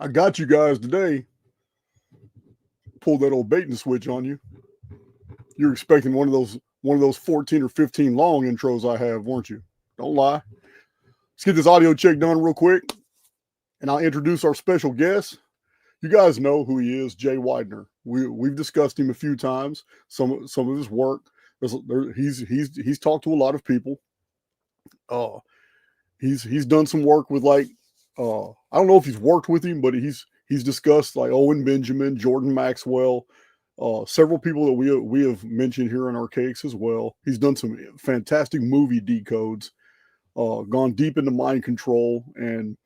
I got you guys today. Pulled that old bait and switch on you. You're expecting one of those 14 or 15 long intros I have, weren't you? Don't lie. Let's get this audio check done real quick, and I'll introduce our special guest. You guys know who he is, Jay Weidner. We've discussed him a few times. Some of his work. He's talked to a lot of people. He's done some work with I don't know if he's worked with him, but he's discussed like Owen Benjamin, Jordan Maxwell, several people that we have mentioned here in Archaix as well. He's done some fantastic movie decodes, gone deep into mind control, and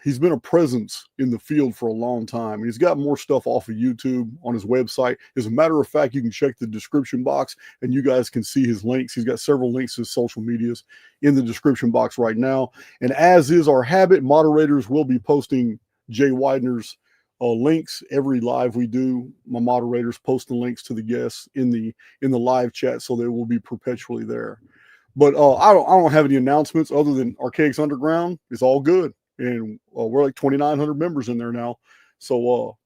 he's been a presence in the field for a long time. He's got more stuff off of YouTube on his website. As a matter of fact, you can check the description box and you guys can see his links. He's got several links to his social medias in the description box right now. And as is our habit, moderators will be posting Jay Weidner's links every live we do. My moderators post the links to the guests in the live chat, so they will be perpetually there. But I don't have any announcements other than Archaix Underground is all good. And we're like 2,900 members in there now. So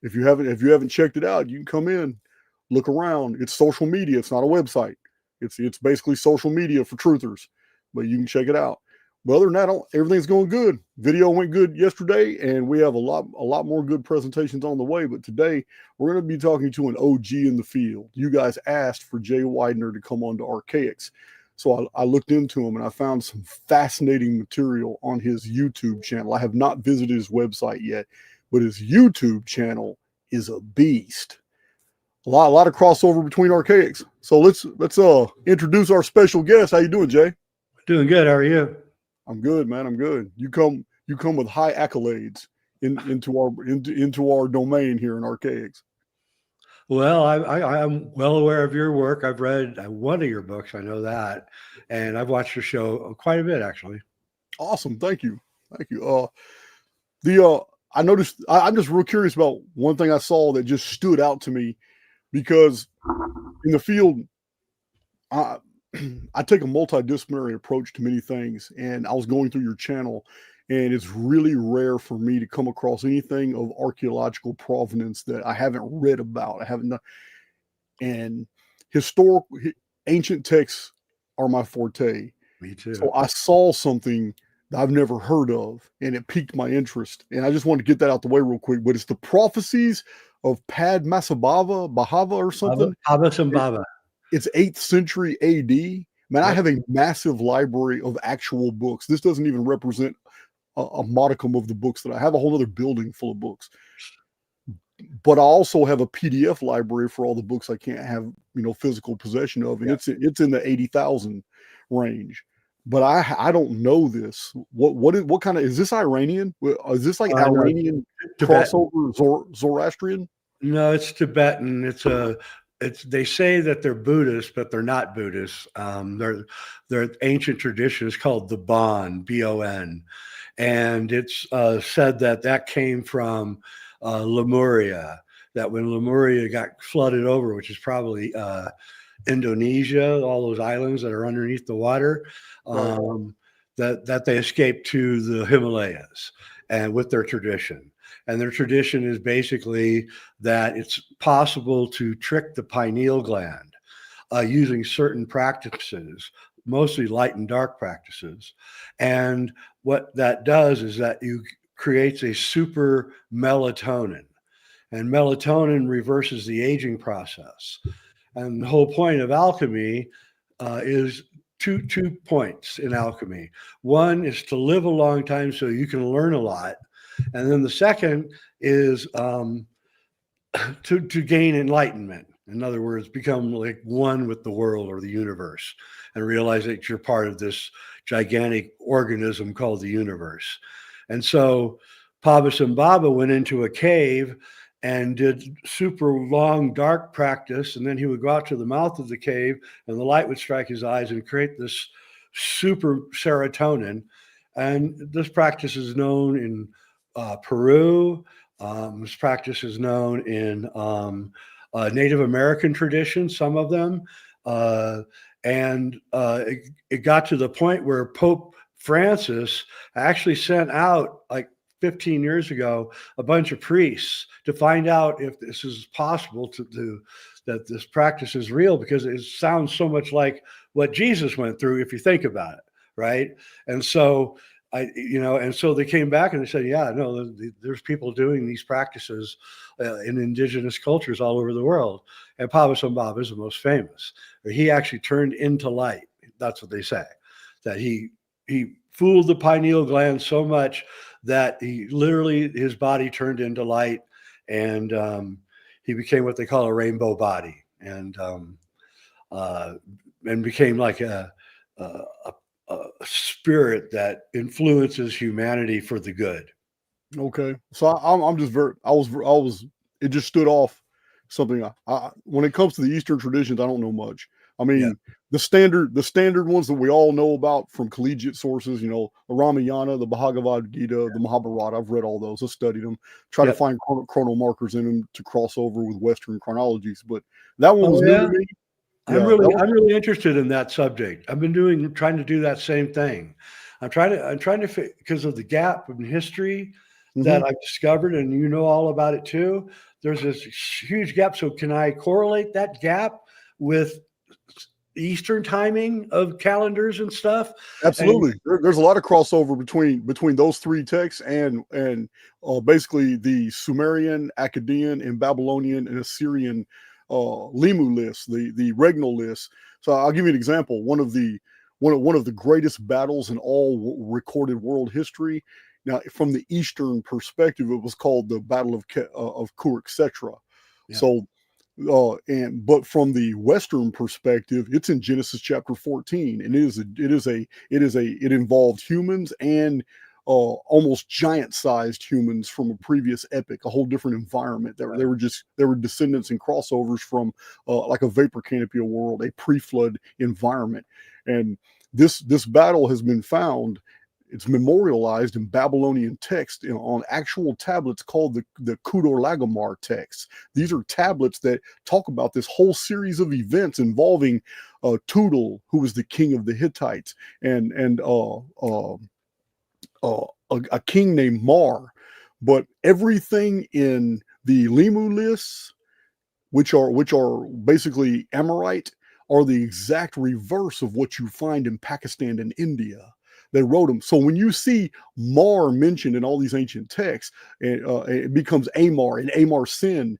if you haven't checked it out, you can come in, look around. It's social media. It's not a website. It's basically social media for truthers, but you can check it out. But other than that, everything's going good. Video went good yesterday, and we have a lot more good presentations on the way. But today we're going to be talking to an OG in the field. You guys asked for Jay Weidner to come on to Archaix. So I looked into him and I found some fascinating material on his YouTube channel. I have not visited his website yet, but his YouTube channel is a beast. A lot of crossover between Archaix. So let's introduce our special guest. How you doing, Jay? Doing good. How are you? I'm good, man. I'm good. You come with high accolades into our domain here in Archaix. Well, I'm well aware of your work. I've read one of your books. I know that. And I've watched your show quite a bit, actually. Awesome. Thank you. I noticed, I'm just real curious about one thing I saw that just stood out to me, because in the field, I take a multidisciplinary approach to many things, and I was going through your channel, and it's really rare for me to come across anything of archaeological provenance that I haven't read about. I haven't done, and ancient texts are my forte. Me too. So I saw something that I've never heard of, and it piqued my interest. And I just wanted to get that out the way real quick. But it's the prophecies of Bahava or something. Padmasambhava. It's 8th century AD. Man, I have a massive library of actual books. This doesn't even represent a modicum of the books that I have. A whole other building full of books. But I also have a PDF library for all the books I can't have, physical possession of, and it's in the 80,000 range. But I don't know this. What kind of, is this Iranian? Is this like Iranian crossover Zoroastrian? No, it's Tibetan. They say that they're Buddhist, but they're not Buddhist. Their ancient tradition is called the Bon, B-O-N. And it's said that came from Lemuria, that when Lemuria got flooded over, which is probably Indonesia, all those islands that are underneath the water, that they escaped to the Himalayas and with their tradition. And their tradition is basically that it's possible to trick the pineal gland using certain practices, mostly light and dark practices. And what that does is that you creates a super melatonin, and melatonin reverses the aging process. And the whole point of alchemy is two points in alchemy. One is to live a long time so you can learn a lot. And then the second is to gain enlightenment. In other words, become like one with the world or the universe and realize that you're part of this gigantic organism called the universe. And so Padmasambhava went into a cave and did super long dark practice, and then he would go out to the mouth of the cave and the light would strike his eyes and create this super serotonin. And this practice is known in Peru. This practice is known in Native American traditions, some of them. It got to the point where Pope Francis actually sent out like 15 years ago, a bunch of priests to find out if this is possible that this practice is real, because it sounds so much like what Jesus went through, if you think about it, right? And so and so they came back and they said, yeah, no, there's people doing these practices in indigenous cultures all over the world. And Papa Sambhava is the most famous. He actually turned into light. That's what they say, that he fooled the pineal gland so much that his body turned into light, and he became what they call a rainbow body, and became like a spirit that influences humanity for the good. Okay, so I'm just I was it just stood off something. When it comes to the Eastern traditions, I don't know much. I mean, the standard ones that we all know about from collegiate sources, the Ramayana, the Bhagavad Gita, the Mahabharata. I've read all those. I've studied them. Try to find chrono markers in them to cross over with Western chronologies. But that one was new to me. I'm really interested in that subject. I've been trying to do that same thing. I'm trying to because of the gap in history that I've discovered, and you know all about it too. There's this huge gap. So can I correlate that gap with Eastern timing of calendars and stuff? Absolutely. There's a lot of crossover between those three texts and basically the Sumerian, Akkadian, and Babylonian and Assyrian Limu lists, the regnal lists. So I'll give you an example. One of the greatest battles in all recorded world history. Now, from the Eastern perspective, it was called the Battle of Kurukshetra. Yeah. So, but from the Western perspective, it's in Genesis chapter 14, and it involved humans and almost giant-sized humans from a previous epic, a whole different environment. They were descendants and crossovers from like a vapor canopy world, a pre-flood environment. And this battle has been found. It's memorialized in Babylonian text on actual tablets called the Kudur Lagamar texts. These are tablets that talk about this whole series of events involving Tudel, who was the king of the Hittites, and a king named Mar. But everything in the Limu lists, which are basically Amorite, are the exact reverse of what you find in Pakistan and India. They wrote them. So when you see Mar mentioned in all these ancient texts, it becomes Amar, and Amar Sin.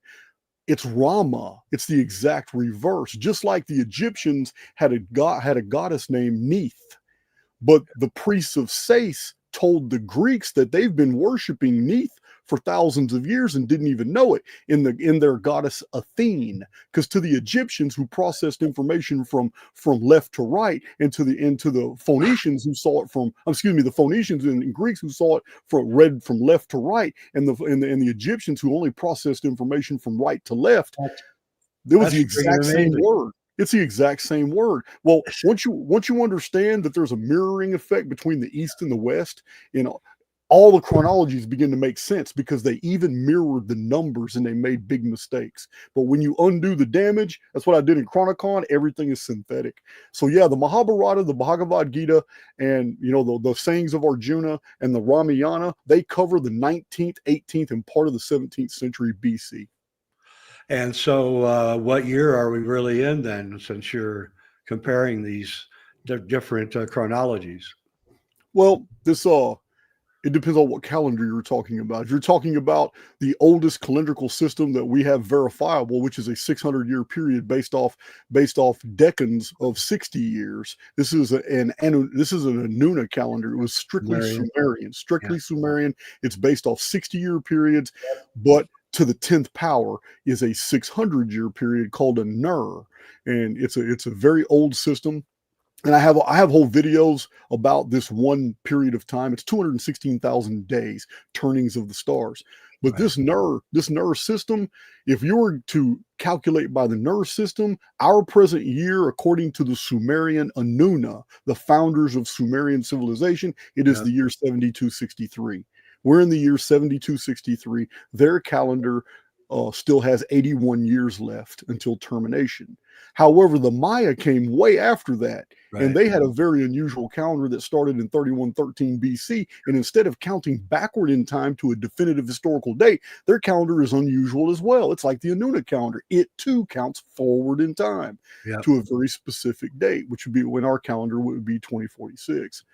It's Rama. It's the exact reverse. Just like the Egyptians had a goddess named Neith, but the priests of Sais told the Greeks that they've been worshiping Neith for thousands of years and didn't even know it in their goddess Athene. Because to the Egyptians who processed information from left to right, and to the Phoenicians who saw it the Phoenicians and Greeks who saw it read from left to right, and the Egyptians who only processed information from right to left, there was the exact same word. It's the exact same word. Well, once you understand that there's a mirroring effect between the East and the West, all the chronologies begin to make sense, because they even mirrored the numbers and they made big mistakes. But when you undo the damage, that's what I did in Chronicon. Everything is synthetic. So yeah, the Mahabharata, the Bhagavad Gita, and the sayings of Arjuna and the Ramayana, they cover the 19th, 18th, and part of the 17th century BC. And so what year are we really in then, since you're comparing these different chronologies? Well, it depends on what calendar you're talking about. If you're talking about the oldest calendrical system that we have verifiable, which is a 600-year period based off decans of 60 years, this is an Anuna calendar. It was strictly Sumerian. It's based off 60-year periods, but to the 10th power is a 600-year period called a Ner, and it's a very old system. And I have whole videos about this one period of time. It's 216,000 days, turnings of the stars. But this Ner system, if you were to calculate by the Ner system, our present year, according to the Sumerian Anuna, the founders of Sumerian civilization, it is the year 7263. We're in the year 7263. Their calendar still has 81 years left until termination. However, the Maya came way after that, and Right. they had a very unusual calendar that started in 3113 BC. And instead of counting backward in time to a definitive historical date, their calendar is unusual as well. It's like the Anuna calendar. It too counts forward in time Yeah. to a very specific date, which would be when our calendar would be 2046.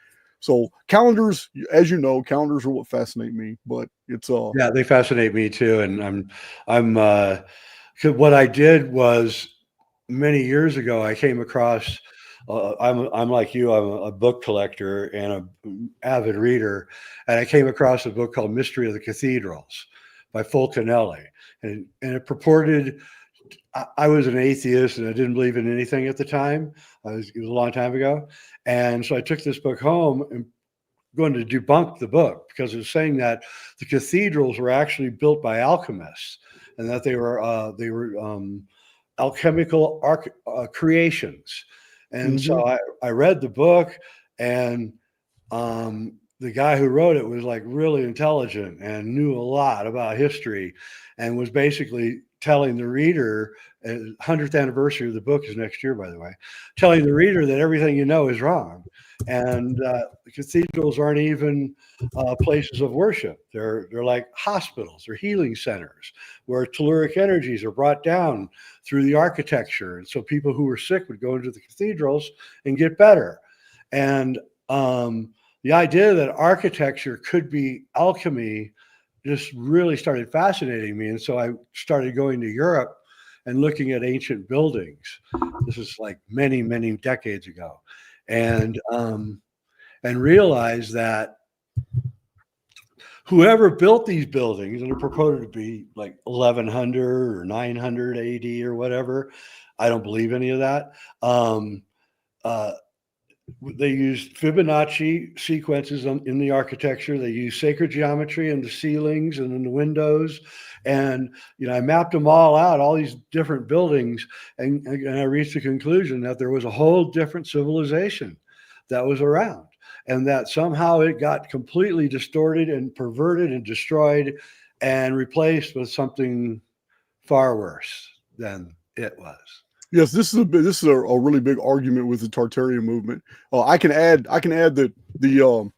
So calendars, as you know, calendars are what fascinate me, but it's Yeah, they fascinate me too. And I'm 'cause what I did was many years ago, I came across, I'm like you, I'm a book collector and a avid reader. And I came across a book called Mystery of the Cathedrals by Fulcanelli. And it purported, I was an atheist and I didn't believe in anything at the time. It was a long time ago. And so I took this book home and going to debunk the book because it was saying that the cathedrals were actually built by alchemists and that they were alchemical creations. And mhm. so I read the book, and the guy who wrote it was like really intelligent and knew a lot about history, and was basically telling the reader, 100th anniversary of the book is next year, by the way, telling the reader that everything you know is wrong. And the cathedrals aren't even places of worship. They're like hospitals or healing centers where telluric energies are brought down through the architecture. And so people who were sick would go into the cathedrals and get better. And the idea that architecture could be alchemy just really started fascinating me. And so I started going to Europe and looking at ancient buildings. This is like many, many decades ago. And realized that whoever built these buildings, and they're purported to be like 1100 or 900 AD or whatever, I don't believe any of that. Uh, they used Fibonacci sequences in the architecture. They used sacred geometry in the ceilings and in the windows. And, I mapped them all out, all these different buildings. And I reached the conclusion that there was a whole different civilization that was around, and that somehow it got completely distorted and perverted and destroyed and replaced with something far worse than it was. Yes, this is a really big argument with the Tartarian movement. I can add that the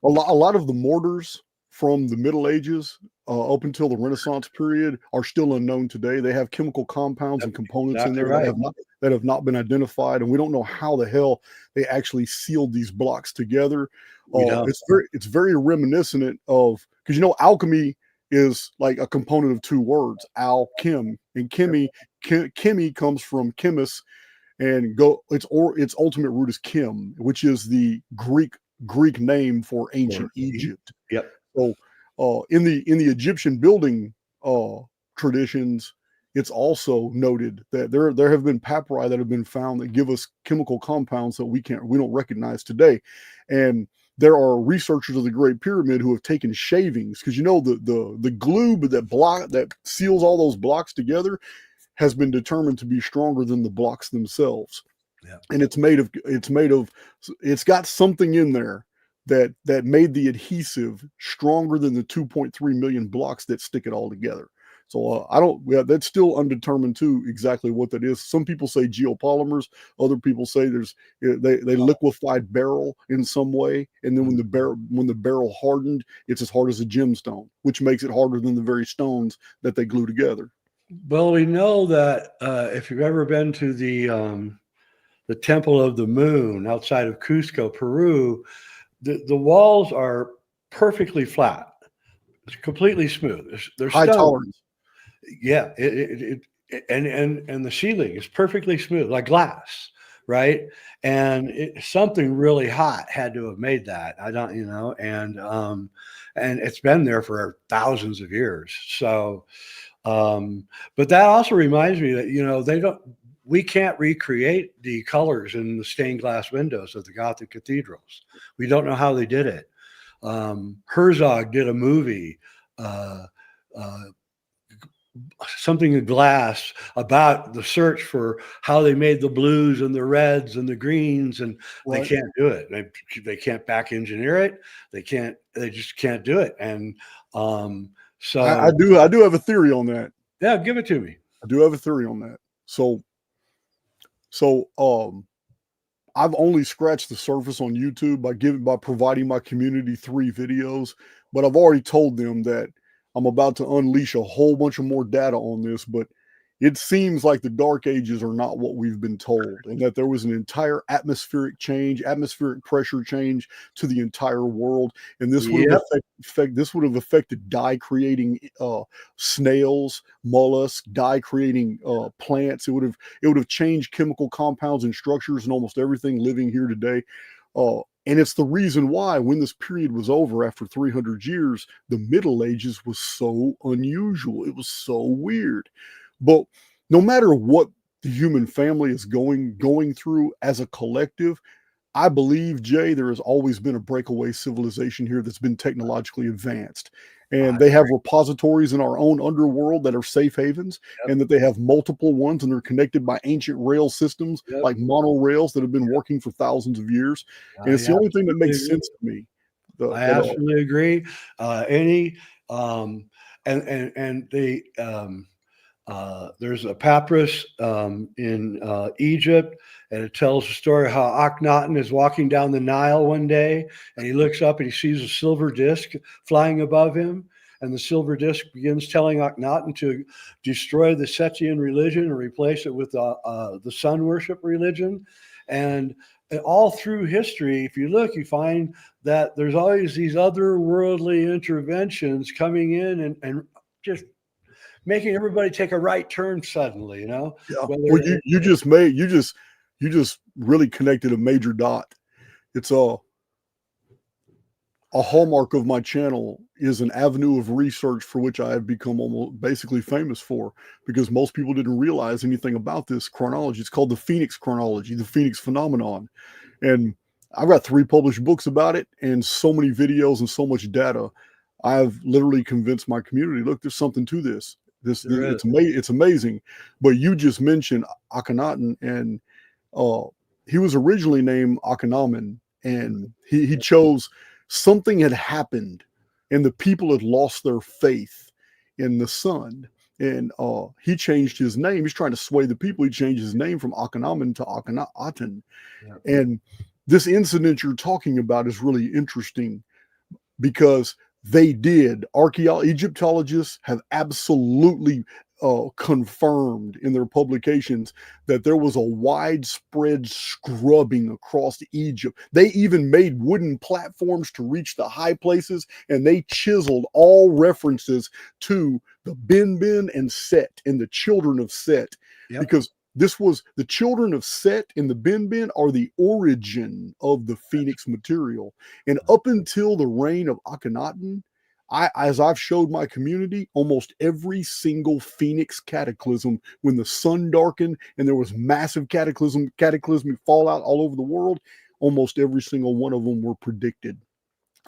a lot of the mortars from the Middle Ages up until the Renaissance period are still unknown today. They have chemical compounds Yep, and components in exactly there right. that have not been identified, and we don't know how the hell they actually sealed these blocks together. We don't. It's very reminiscent of, because alchemy is like a component of two words, al-chem, and chemi comes from chemis, and its ultimate root is chem, which is the Greek name for ancient Egypt. Yep. So in the Egyptian building traditions, it's also noted that there have been papyri that have been found that give us chemical compounds that we don't recognize today. And there are researchers of the Great Pyramid who have taken shavings, because the glue that seals all those blocks together has been determined to be stronger than the blocks themselves. Yeah. And it's got something in there that made the adhesive stronger than the 2.3 million blocks that stick it all together. So that's still undetermined too, exactly what that is. Some people say geopolymers, other people say they liquefied beryl in some way, and then when the beryl hardened, it's as hard as a gemstone, which makes it harder than the very stones that they glue together. Well, we know that if you've ever been to the Temple of the Moon outside of Cusco, Peru, the walls are perfectly flat. It's completely smooth. They're High stone. tolerance. Yeah, and the ceiling is perfectly smooth, like glass, right? And something really hot had to have made that. I don't, and it's been there for thousands of years. So, but that also reminds me that we can't recreate the colors in the stained glass windows of the Gothic cathedrals. We don't know how they did it. Herzog did a movie, something in glass, about the search for how they made the blues and the reds and the greens, and Right. They can't do it. They can't back engineer it. They just can't do it. And So I do have a theory on that. yeah, give it to me. I do have a theory on that. So I've only scratched the surface on YouTube by providing my community 3 videos, but I've already told them that I'm about to unleash a whole bunch of more data on this, but it seems like the dark ages are not what we've been told, and that there was an entire atmospheric pressure change to the entire world, and this would have Yep. affected dye creating snails, mollusks, dye creating plants. It would have changed chemical compounds and structures and almost everything living here today. And it's the reason why, when this period was over after 300 years, the Middle Ages was so unusual. It was so weird. But no matter what the human family is going through as a collective, I believe, Jay, there has always been a breakaway civilization here that's been technologically advanced. And I they have agree. repositories in our own underworld that are safe havens, Yep. and that they have multiple ones, and they're connected by ancient rail systems Yep. like monorails that have been working for thousands of years. And I it's the only thing that absolutely makes agree. sense to me. I That absolutely agree. Any and the there's a papyrus in Egypt, and it tells the story how Akhenaten is walking down the Nile one day, and he looks up and he sees a silver disc flying above him, and the silver disc begins telling Akhenaten to destroy the Setian religion and replace it with the sun worship religion, and all through history, if you look, you find that there's always these otherworldly interventions coming in and just making everybody take a right turn suddenly, yeah. whether Well, you just really connected a major dot. It's a hallmark of my channel is an avenue of research for which I have become almost basically famous for, because most people didn't realize anything about this chronology. It's called the Phoenix chronology, the Phoenix phenomenon. And I've got 3 published books about it and so many videos and so much data. I've literally convinced my community, look, there's something to this. there is. It's amazing. But you just mentioned Akhenaten, and uh, he was originally named Akhenamen, and he chose something had happened, and the people had lost their faith in the sun. And he changed his name. He's trying to sway the people. He changed his name from Akhenamen to Akhenaten. Yeah. And this incident you're talking about is really interesting because they did. Egyptologists have absolutely confirmed in their publications that there was a widespread scrubbing across Egypt. They even made wooden platforms to reach the high places, and they chiseled all references to the Bin and Set and the children of Set, Yep. because this was the children of Set and the Bin are the origin of the Phoenix material. And up until the reign of Akhenaten, as I've showed my community, almost every single Phoenix cataclysm, when the sun darkened and there was massive cataclysmic fallout all over the world, almost every single one of them were predicted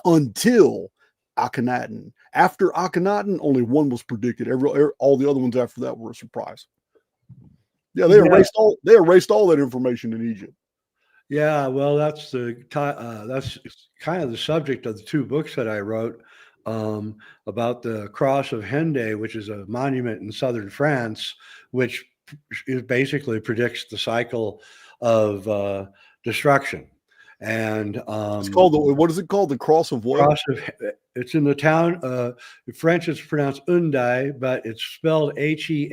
until Akhenaten. After Akhenaten, only one was predicted. All the other ones after that were a surprise. Yeah, Yeah. they erased all that information in Egypt. Yeah. Well, that's that's kind of the subject of the 2 books that I wrote about the Cross of Hendaye, which is a monument in southern France, which basically predicts the cycle of destruction. And It's called what is it called? The Cross of what? Cross of it's in the town. In French, it's pronounced Undaye, but it's spelled Hendaye.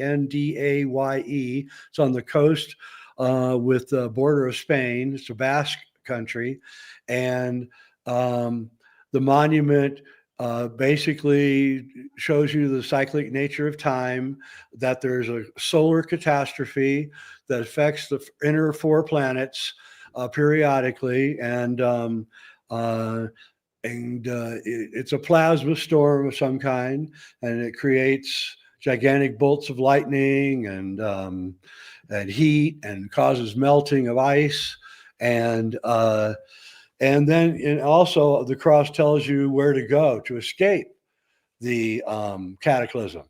It's on the coast with the border of Spain. It's a Basque country, and the monument basically shows you the cyclic nature of time. That there's a solar catastrophe that affects the inner 4 planets periodically, and it's a plasma storm of some kind, and it creates gigantic bolts of lightning and heat, and causes melting of ice, and then also the cross tells you where to go to escape the cataclysm.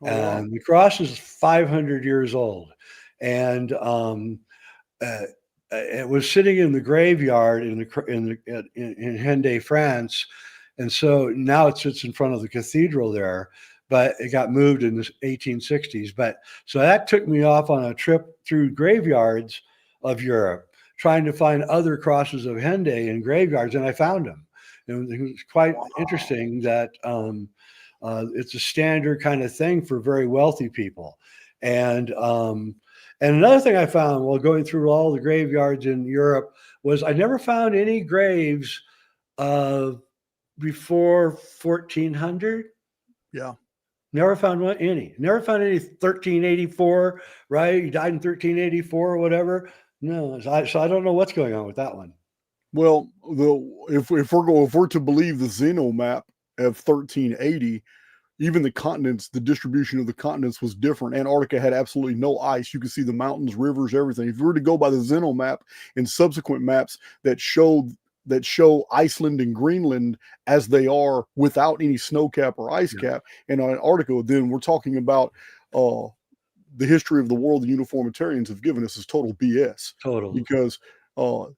Oh, wow. And the cross is 500 years old, and uh, it was sitting in the graveyard in Hendaye, France, And so now it sits in front of the cathedral there, but it got moved in the 1860s. But so that took me off on a trip through graveyards of Europe, trying to find other crosses of Henday in graveyards, and I found them. And it was quite interesting that it's a standard kind of thing for very wealthy people. And another thing I found while going through all the graveyards in Europe was I never found any graves before 1400. Yeah. Never found any. Never found any 1384, right? He died in 1384 or whatever. No, so I don't know what's going on with that one. Well, if we're to believe the Zeno map of 1380, even the continents, the distribution of the continents was different. Antarctica had absolutely no ice. You could see the mountains, rivers, everything. If you were to go by the Zeno map and subsequent maps that show Iceland and Greenland as they are without any snow cap or ice cap, and Antarctica, then we're talking about the history of the world the uniformitarians have given us is total BS. Totally. Because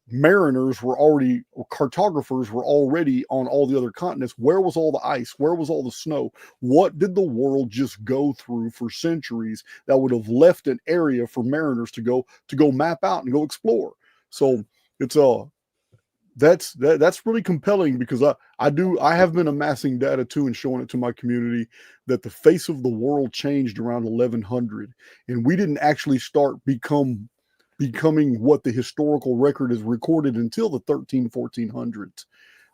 mariners were already, or cartographers were already on all the other continents. Where was all the ice? Where was all the snow? What did the world just go through for centuries that would have left an area for mariners to go map out and go explore? So it's that's really compelling, because I have been amassing data too and showing it to my community that the face of the world changed around 1100, and we didn't actually start becoming what the historical record is recorded until the 1400s.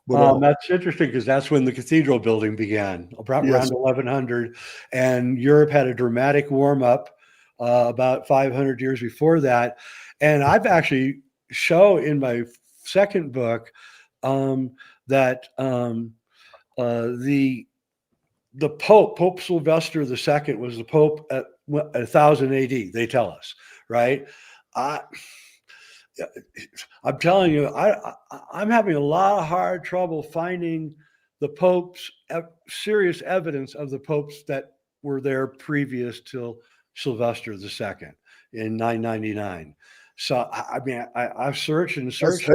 But that's interesting, because that's when the cathedral building began, around yes. 1100, and Europe had a dramatic warm up about 500 years before that. And I've actually show in my second book that the Pope Sylvester II was the Pope at 1000 AD. They tell us, right? I'm telling you, I'm having a lot of hard trouble finding the Pope's serious evidence of the popes that were there previous to Sylvester II in 999. So I mean, I've searched and searched.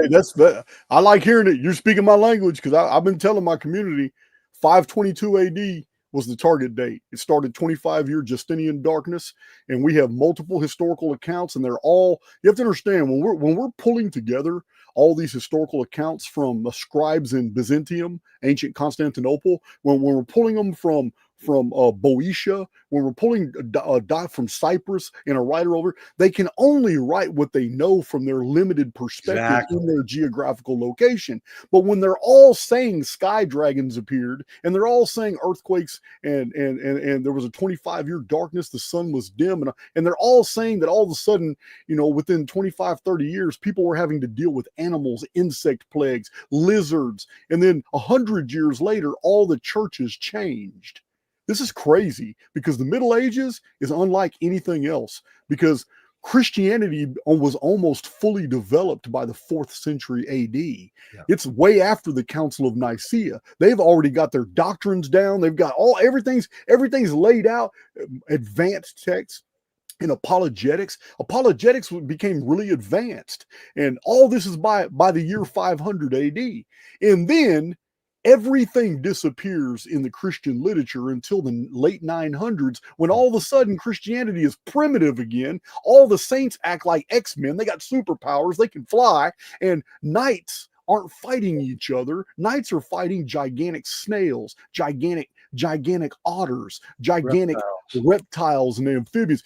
I like hearing it. You're speaking my language, because I've been telling my community 522 AD was the target date. It started 25-year Justinian darkness, and we have multiple historical accounts, and they're all, you have to understand, when we're pulling together all these historical accounts from the scribes in Byzantium, ancient Constantinople, when we're pulling them from Boeotia, when we're pulling from Cyprus and a writer over, they can only write what they know from their limited perspective in their geographical location. But when they're all saying sky dragons appeared, and they're all saying earthquakes, and there was a 25-year darkness, the sun was dim, and they're all saying that all of a sudden, within 25, 30 years, people were having to deal with animals, insect plagues, lizards, and then 100 years later, all the churches changed. This is crazy, because the Middle Ages is unlike anything else, because Christianity was almost fully developed by the 4th century AD. Yeah. It's way after the Council of Nicaea. They've already got their doctrines down. They've got everything's laid out, advanced texts. In apologetics became really advanced. And all this is by the year 500 AD. And then everything disappears in the Christian literature until the late 900s, when all of a sudden Christianity is primitive again. All the saints act like X-Men. They got superpowers. They can fly. And knights aren't fighting each other. Knights are fighting gigantic snails, gigantic otters, gigantic reptiles and amphibians.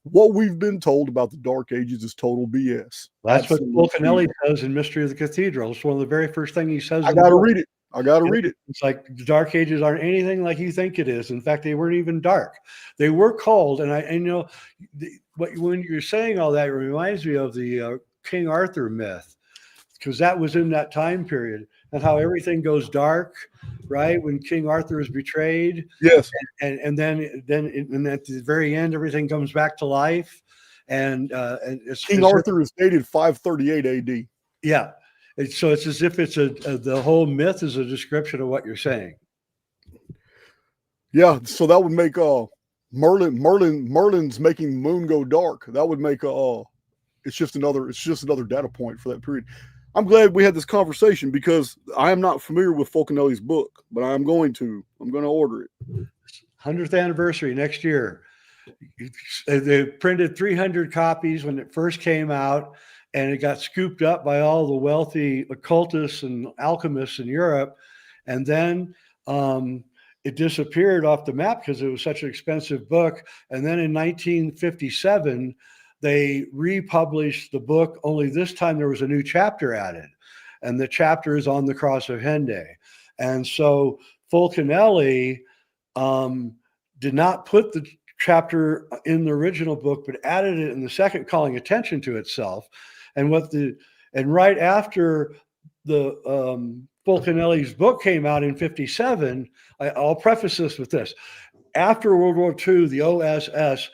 What we've been told about the Dark Ages is total BS. That's what Fulcanelli says in Mystery of the Cathedral. It's one of the very first things he says. I got to read it. It's like the Dark Ages aren't anything like you think it is. In fact, they weren't even dark. They were cold. And when you're saying all that, it reminds me of the King Arthur myth, because that was in that time period, and how everything goes dark, right? When King Arthur is betrayed. Yes. And then at the very end, everything comes back to life. And King Arthur is dated 538 AD. Yeah. So it's as if it's the whole myth is a description of what you're saying. Yeah, so that would make Merlin's making the moon go dark. That would make it's just another data point for that period. I'm glad we had this conversation because I am not familiar with Fulcanelli's book, but I'm going to order it. 100th anniversary next year. They printed 300 copies when it first came out, and it got scooped up by all the wealthy occultists and alchemists in Europe. And then it disappeared off the map because it was such an expensive book. And then in 1957, they republished the book, only this time there was a new chapter added. And the chapter is on the Cross of Henday. And so Fulcanelli did not put the chapter in the original book, but added it in the second, calling attention to itself. And right after the Fulcanelli's book came out in 57, I'll preface this with this. After World War II, the OSS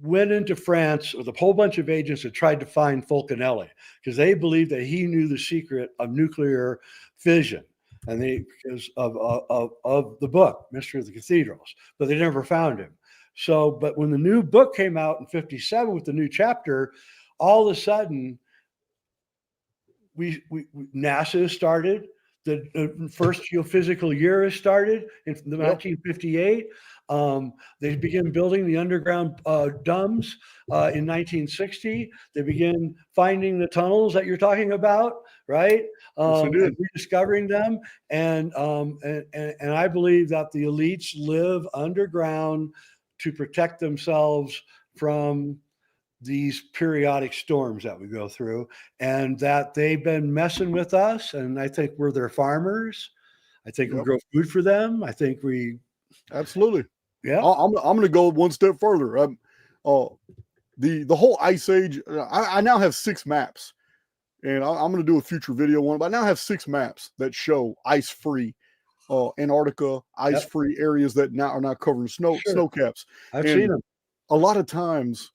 went into France with a whole bunch of agents that tried to find Fulcanelli because they believed that he knew the secret of nuclear fission. And because of the book, Mystery of the Cathedrals, but they never found him. So, but when the new book came out in 57 with the new chapter, all of a sudden, NASA started. The first geophysical year has started in 1958. They began building the underground DUMBs in 1960. They began finding the tunnels that you're talking about, right? And rediscovering them. And I believe that the elites live underground to protect themselves from these periodic storms that we go through, and that they've been messing with us. And I think we're their farmers. I think we grow food for them. I think we absolutely. Yeah. I'm going to go one step further. The whole Ice Age. I now have 6 maps, and I'm going to do a future video one. But I now have 6 maps that show ice-free Antarctica, ice-free areas that now are not covered in snow caps. I've seen them. A lot of times,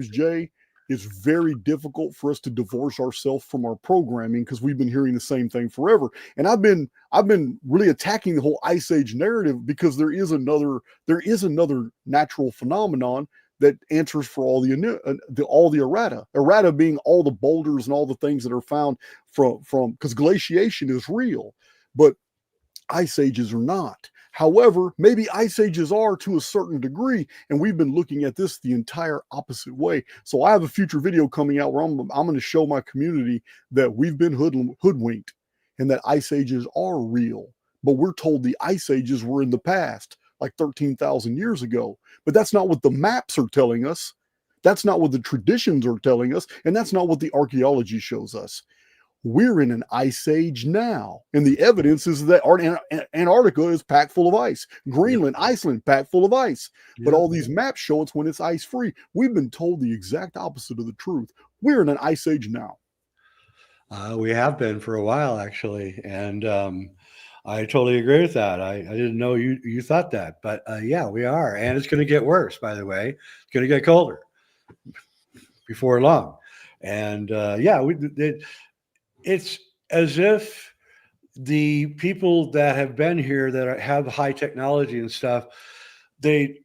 Jay, it's very difficult for us to divorce ourselves from our programming because we've been hearing the same thing forever. And I've been really attacking the whole Ice Age narrative because there is another natural phenomenon that answers for all the errata. Errata being all the boulders and all the things that are found from because glaciation is real, but ice ages are not. However, maybe ice ages are to a certain degree, and we've been looking at this the entire opposite way. So I have a future video coming out where I'm going to show my community that we've been hoodwinked and that ice ages are real. But we're told the ice ages were in the past, like 13,000 years ago. But that's not what the maps are telling us. That's not what the traditions are telling us, and that's not what the archaeology shows us. We're in an ice age now. And the evidence is that Antarctica is packed full of ice. Greenland, Iceland, packed full of ice. But all these maps show it's when it's ice free. We've been told the exact opposite of the truth. We're in an ice age now. We have been for a while, actually. And I totally agree with that. I didn't know you thought that. But yeah, we are. And it's going to get worse, by the way. It's going to get colder before long. And it's as if the people that have been here that have high technology and stuff, they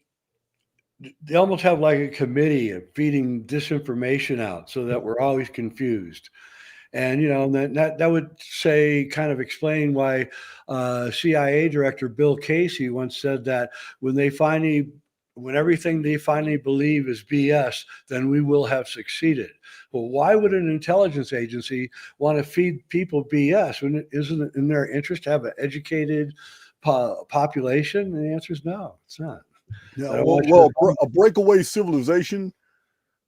almost have like a committee of feeding disinformation out so that we're always confused. And, that would kind of explain why CIA Director Bill Casey once said that when everything they finally believe is BS, then we will have succeeded. Well, why would an intelligence agency want to feed people BS when it isn't in their interest to have an educated population? And the answer is no, it's not. Yeah, well, a breakaway civilization.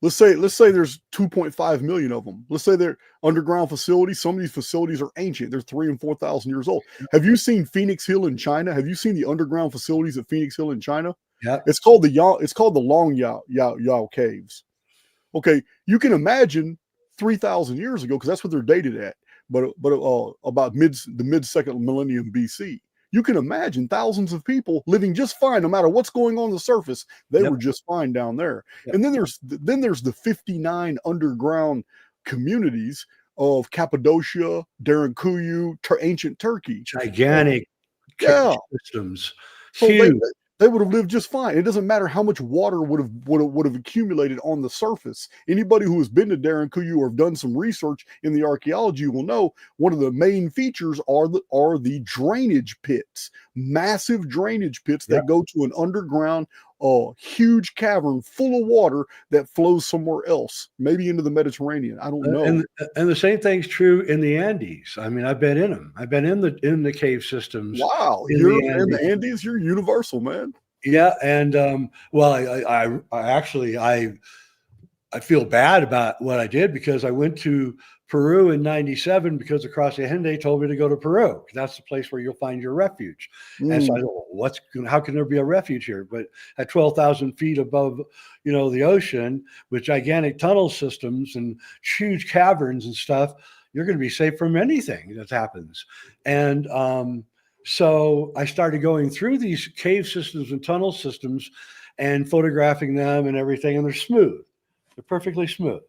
Let's say there's 2.5 million of them. Let's say they're underground facilities. Some of these facilities are ancient. They're 3,000 and 4,000 years old. Have you seen Phoenix Hill in China? Have you seen the underground facilities at Phoenix Hill in China? Yeah. It's called the Long Yao Caves. Okay, you can imagine 3,000 years ago, because that's what they're dated at, but about the mid-second millennium BC. You can imagine thousands of people living just fine, no matter what's going on the surface. They were just fine down there. Yep. And then there's the 59 underground communities of Cappadocia, Derinkuyu, ancient Turkey. Gigantic systems. So huge. they would have lived just fine. It doesn't matter how much water would have accumulated on the surface. Anybody who has been to Derinkuyu or have done some research in the archaeology will know one of the main features are the drainage pits, massive drainage pits that go to an underground, huge cavern full of water that flows somewhere else, maybe into the Mediterranean. I don't know. And the same thing's true in the Andes. I mean, I've been in them. I've been in the cave systems. Wow, in you're the in Andes. the Andes. You're universal, man. Yeah, and well, I actually I feel bad about what I did because I went to Peru in '97 because the Cross-Agenda told me to go to Peru. That's the place where you'll find your refuge. And so I thought, how can there be a refuge here? But at 12,000 feet above, the ocean with gigantic tunnel systems and huge caverns and stuff, you're going to be safe from anything that happens. And so I started going through these cave systems and tunnel systems and photographing them and everything, and they're smooth. They're perfectly smooth.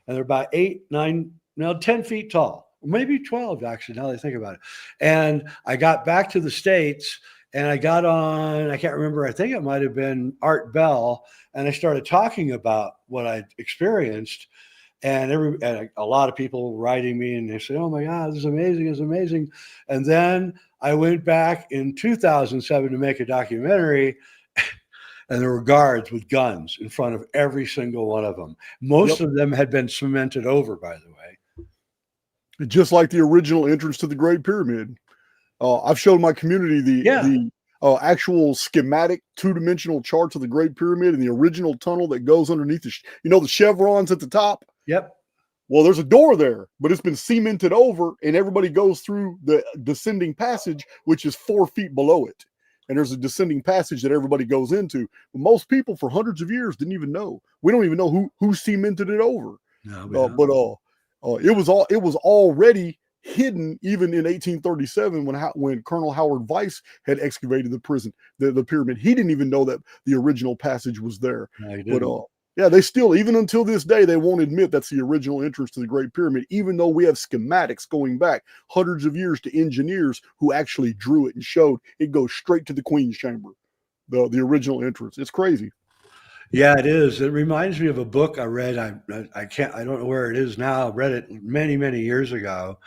And they're about 8, 9, now 10 feet tall, maybe 12, actually, now that I think about it. And I got back to the States and I got on, I can't remember, I think it might have been Art Bell. And I started talking about what I'd experienced. And a lot of people were writing me and they said, oh my God, this is amazing. It's amazing. And then I went back in 2007 to make a documentary. And there were guards with guns in front of every single one of them. Most of them had been cemented over, by the way. Just like the original entrance to the Great Pyramid. I've shown my community the actual schematic 2-dimensional charts of the Great Pyramid and the original tunnel that goes underneath the chevrons at the top. Yep. Well, there's a door there, but it's been cemented over, and everybody goes through the descending passage, which is 4 feet below it. And there's a descending passage that everybody goes into. But most people for hundreds of years didn't even know. We don't even know who cemented it over. No, it was already hidden even in 1837 when Colonel Howard Weiss had excavated the pyramid. He didn't even know that the original passage was there. No, but they still, even until this day, they won't admit that's the original entrance to the Great Pyramid, even though we have schematics going back hundreds of years to engineers who actually drew it and showed it goes straight to the Queen's Chamber, the original entrance. It's crazy. Yeah, it is. It reminds me of a book I read. I don't know where it is now. I read it many, many years ago.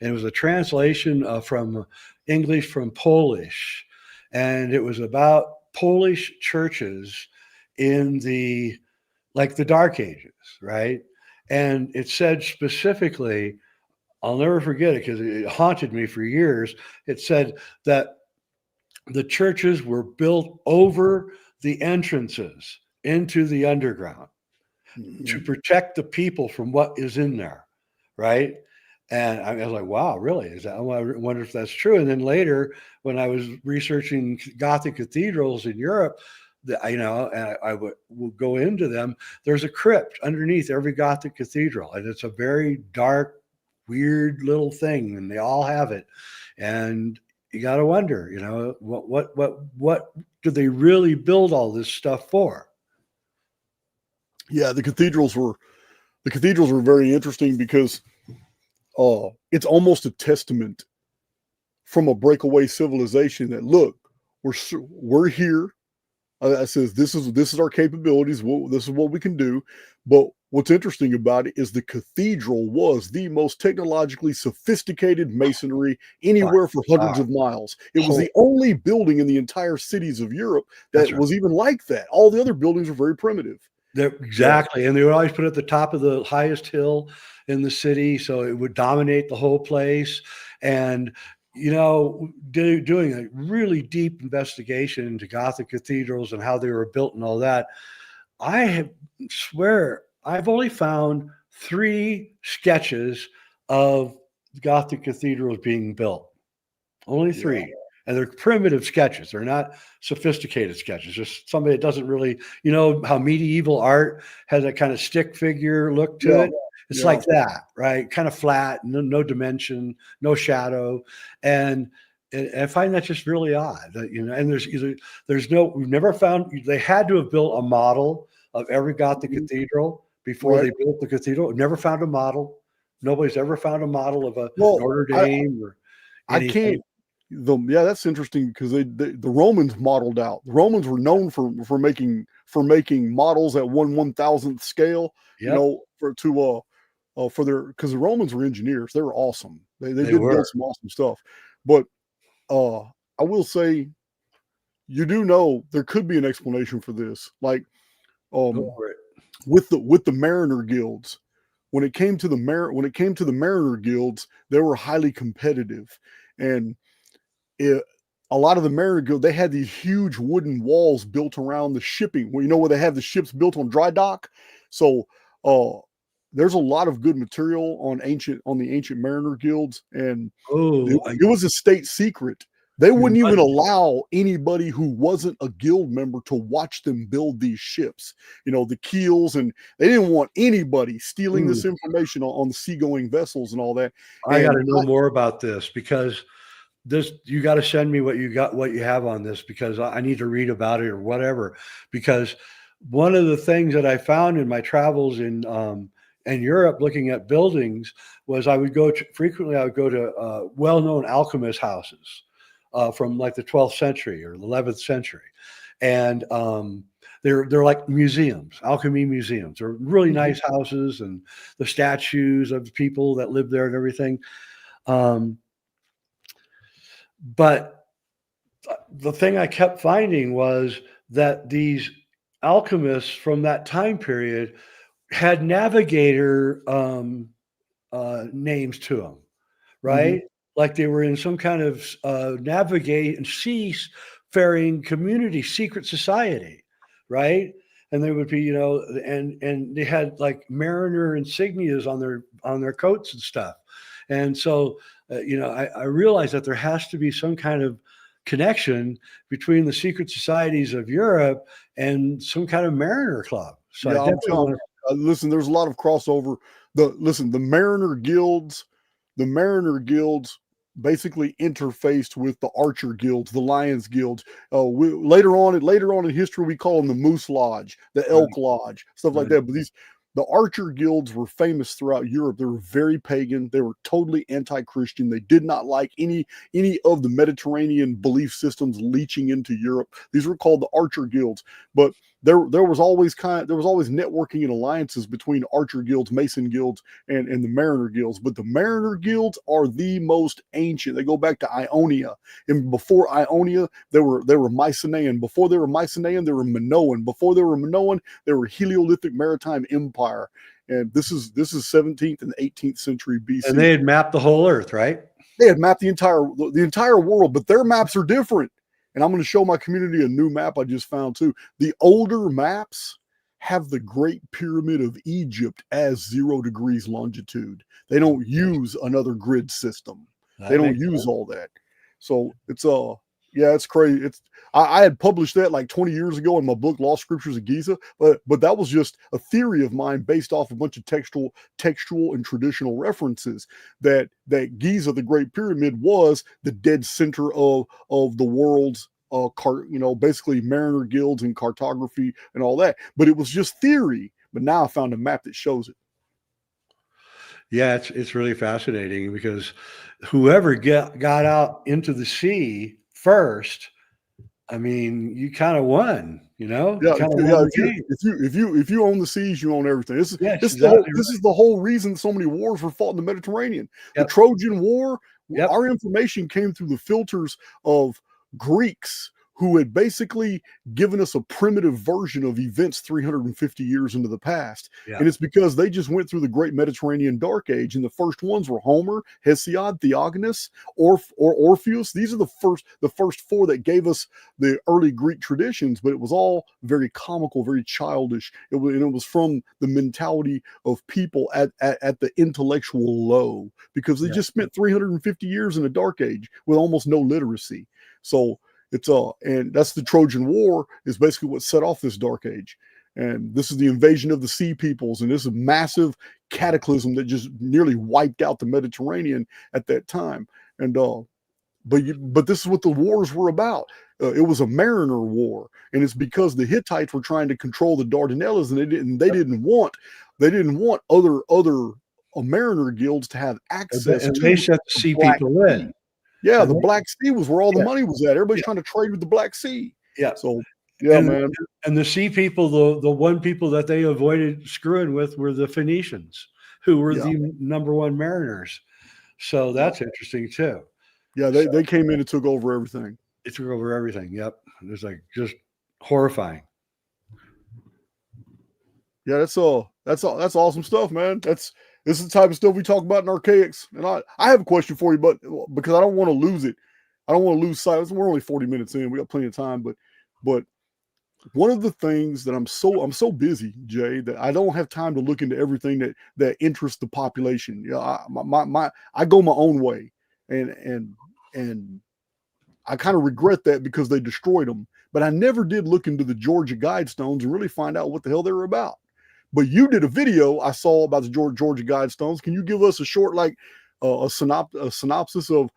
And it was a translation from English from Polish. And it was about Polish churches in the Dark Ages, right? And it said specifically, I'll never forget it because it haunted me for years. It said that the churches were built over the entrances into the underground to protect the people from what is in there, right? And I was like, wow, really? Is that? I wonder if that's true. And then later, when I was researching Gothic cathedrals in Europe, I would go into them. There's a crypt underneath every Gothic cathedral, and it's a very dark, weird little thing, and they all have it. And you got to wonder, what do they really build all this stuff for? Yeah, the cathedrals were very interesting because it's almost a testament from a breakaway civilization that, look, we're here. It says this is our capabilities. This is what we can do. But what's interesting about it is the cathedral was the most technologically sophisticated masonry anywhere for hundreds of miles. It was the only building in the entire cities of Europe that was even like that. All the other buildings were very primitive. Exactly. And they would always put it at the top of the highest hill in the city, so it would dominate the whole place. And doing a really deep investigation into Gothic cathedrals and how they were built and all that, I swear I've only found 3 sketches of Gothic cathedrals being built. Only 3. Yeah. And they're primitive sketches. They're not sophisticated sketches. Just somebody that doesn't really, how medieval art has that kind of stick figure look to it. It's like that, right? Kind of flat, no dimension, no shadow. And I find that just really odd, and we've never found, they had to have built a model of every Gothic cathedral before they built the cathedral. Never found a model. Nobody's ever found a model of a Notre Dame or anything. Yeah, that's interesting because the Romans modeled out. The Romans were known for making models at 1/1000th scale. You Yep, know, for their, because the Romans were engineers. They were awesome. They they did were. build some awesome stuff. But I will say, you do know there could be an explanation for this. Like, Go um, for it. with the Mariner guilds, when it came to the Mariner guilds, they were highly competitive, and it, a lot of the Mariner guild, they had these huge wooden walls built around the shipping. Where, you know, where they have the ships built on dry dock. So uh, there's a lot of good material on the ancient Mariner guilds, and Oh, it was a state secret. They you wouldn't even must. allow anybody who wasn't a guild member to watch them build these ships, you know, the keels, and they didn't want anybody stealing Ooh, this information on the seagoing vessels and all that. I got And to know more about this because this you got to send me what you have on this because I need to read about it or whatever. Because one of the things that I found in my travels in Europe, looking at buildings, was I would go to well-known alchemist houses from like the 12th century or the 11th century, and they're like museums, alchemy museums. They're really Mhm. nice houses, and the statues of the people that live there and everything. Um, but the thing I kept finding was that these alchemists from that time period had navigator names to them, Mhm. right? Like they were in some kind of navigate and seafaring community, secret society, right? And they would be, you know, and they had like mariner insignias on their coats and stuff. And so, you know, I realized that there has to be some kind of connection between the secret societies of Europe and some kind of mariner club. So I Yeah, I'm definitely telling want you. Listen, there's a lot of crossover. The the Mariner guilds basically interfaced with the Archer guilds, the Lions guilds. Later on in history, we call them the Moose Lodge, the to. Elk Lodge, stuff like Right. that. But the Archer guilds were famous throughout Europe. They were very pagan. They were totally anti-Christian. They did not like any of the Mediterranean belief systems leaching into Europe. These were called the Archer guilds. But there was always networking and alliances between Archer guilds, Mason guilds, and the Mariner guilds. But the Mariner guilds are the most ancient. They go back to Ionia, and before Ionia, they were Mycenaean. Before they were Mycenaean, they were Minoan. Before they were Minoan, they were Heliolythic Maritime Empire. And this is 17th and 18th century And they BC. had mapped the whole earth, right? They had mapped the entire world, but their maps are different. And I'm going to show my community a new map I just found too. The older maps have the Great Pyramid of Egypt as 0 degrees longitude. They don't use another grid system. They That don't makes use sense. all that. So it's yeah, it's crazy. I had published that like 20 years ago in my book Lost Scriptures of Giza, but that was just a theory of mine based off a bunch of textual and traditional references that Giza, the Great Pyramid, was the dead center of the world's basically mariner guilds and cartography and all that. But it was just theory. But now I found a map that shows it. Yeah, it's really fascinating because whoever got out into the sea first, I mean, you kind of won, you know, you Yeah, kind of won the game. if you own the seas, you own everything. Yes, exactly This right. is the whole reason so many wars were fought in the Mediterranean. The Yep, Trojan War, yep, our information came through the filters of Greeks who had basically given us a primitive version of events 350 years into the past. yeah, And it's because they just went through the Great Mediterranean Dark Age. And the first ones were Homer, Hesiod, Theognis, or Orpheus. These are the first four that gave us the early Greek traditions, but it was all very comical, very childish. And it was from the mentality of people at the intellectual low because they yeah. just spent 350 years in a dark age with almost no literacy. So it's and that's the Trojan War is basically what set off this dark age. And this is the invasion of the sea peoples, and this is a massive cataclysm that just nearly wiped out the Mediterranean at that time. And but this is what the wars were about. It was a mariner war, and it's because the Hittites were trying to control the Dardanelles, and they didn't want other mariner guilds to have access And they to set the the sea Black people Sea. in. Yeah, And the Black Sea was where all the yeah, money was at. Everybody's yeah, trying to trade with the Black Sea. yeah. So, yeah, And man. the sea people, the one people that they avoided screwing with were the Phoenicians, who were Yeah, the number one mariners. So yeah, that's interesting too. yeah. So They came in and took over everything. it took over everything. Yep. It was like just horrifying. Yeah, that's awesome stuff, man. This is the type of stuff we talk about in Archaix. And I have a question for you, but because I don't want to lose it, I don't want to lose sight. We're only 40 minutes in. We got plenty of time, but one of the things that I'm so busy, Jay, that I don't have time to look into everything that interests the population. Yeah, I go my own way, and I kind of regret that because they destroyed them. But I never did look into the Georgia Guidestones and really find out what the hell they were about. But you did a video I saw about the Georgia Guidestones. Can you give us a short, like a synopsis of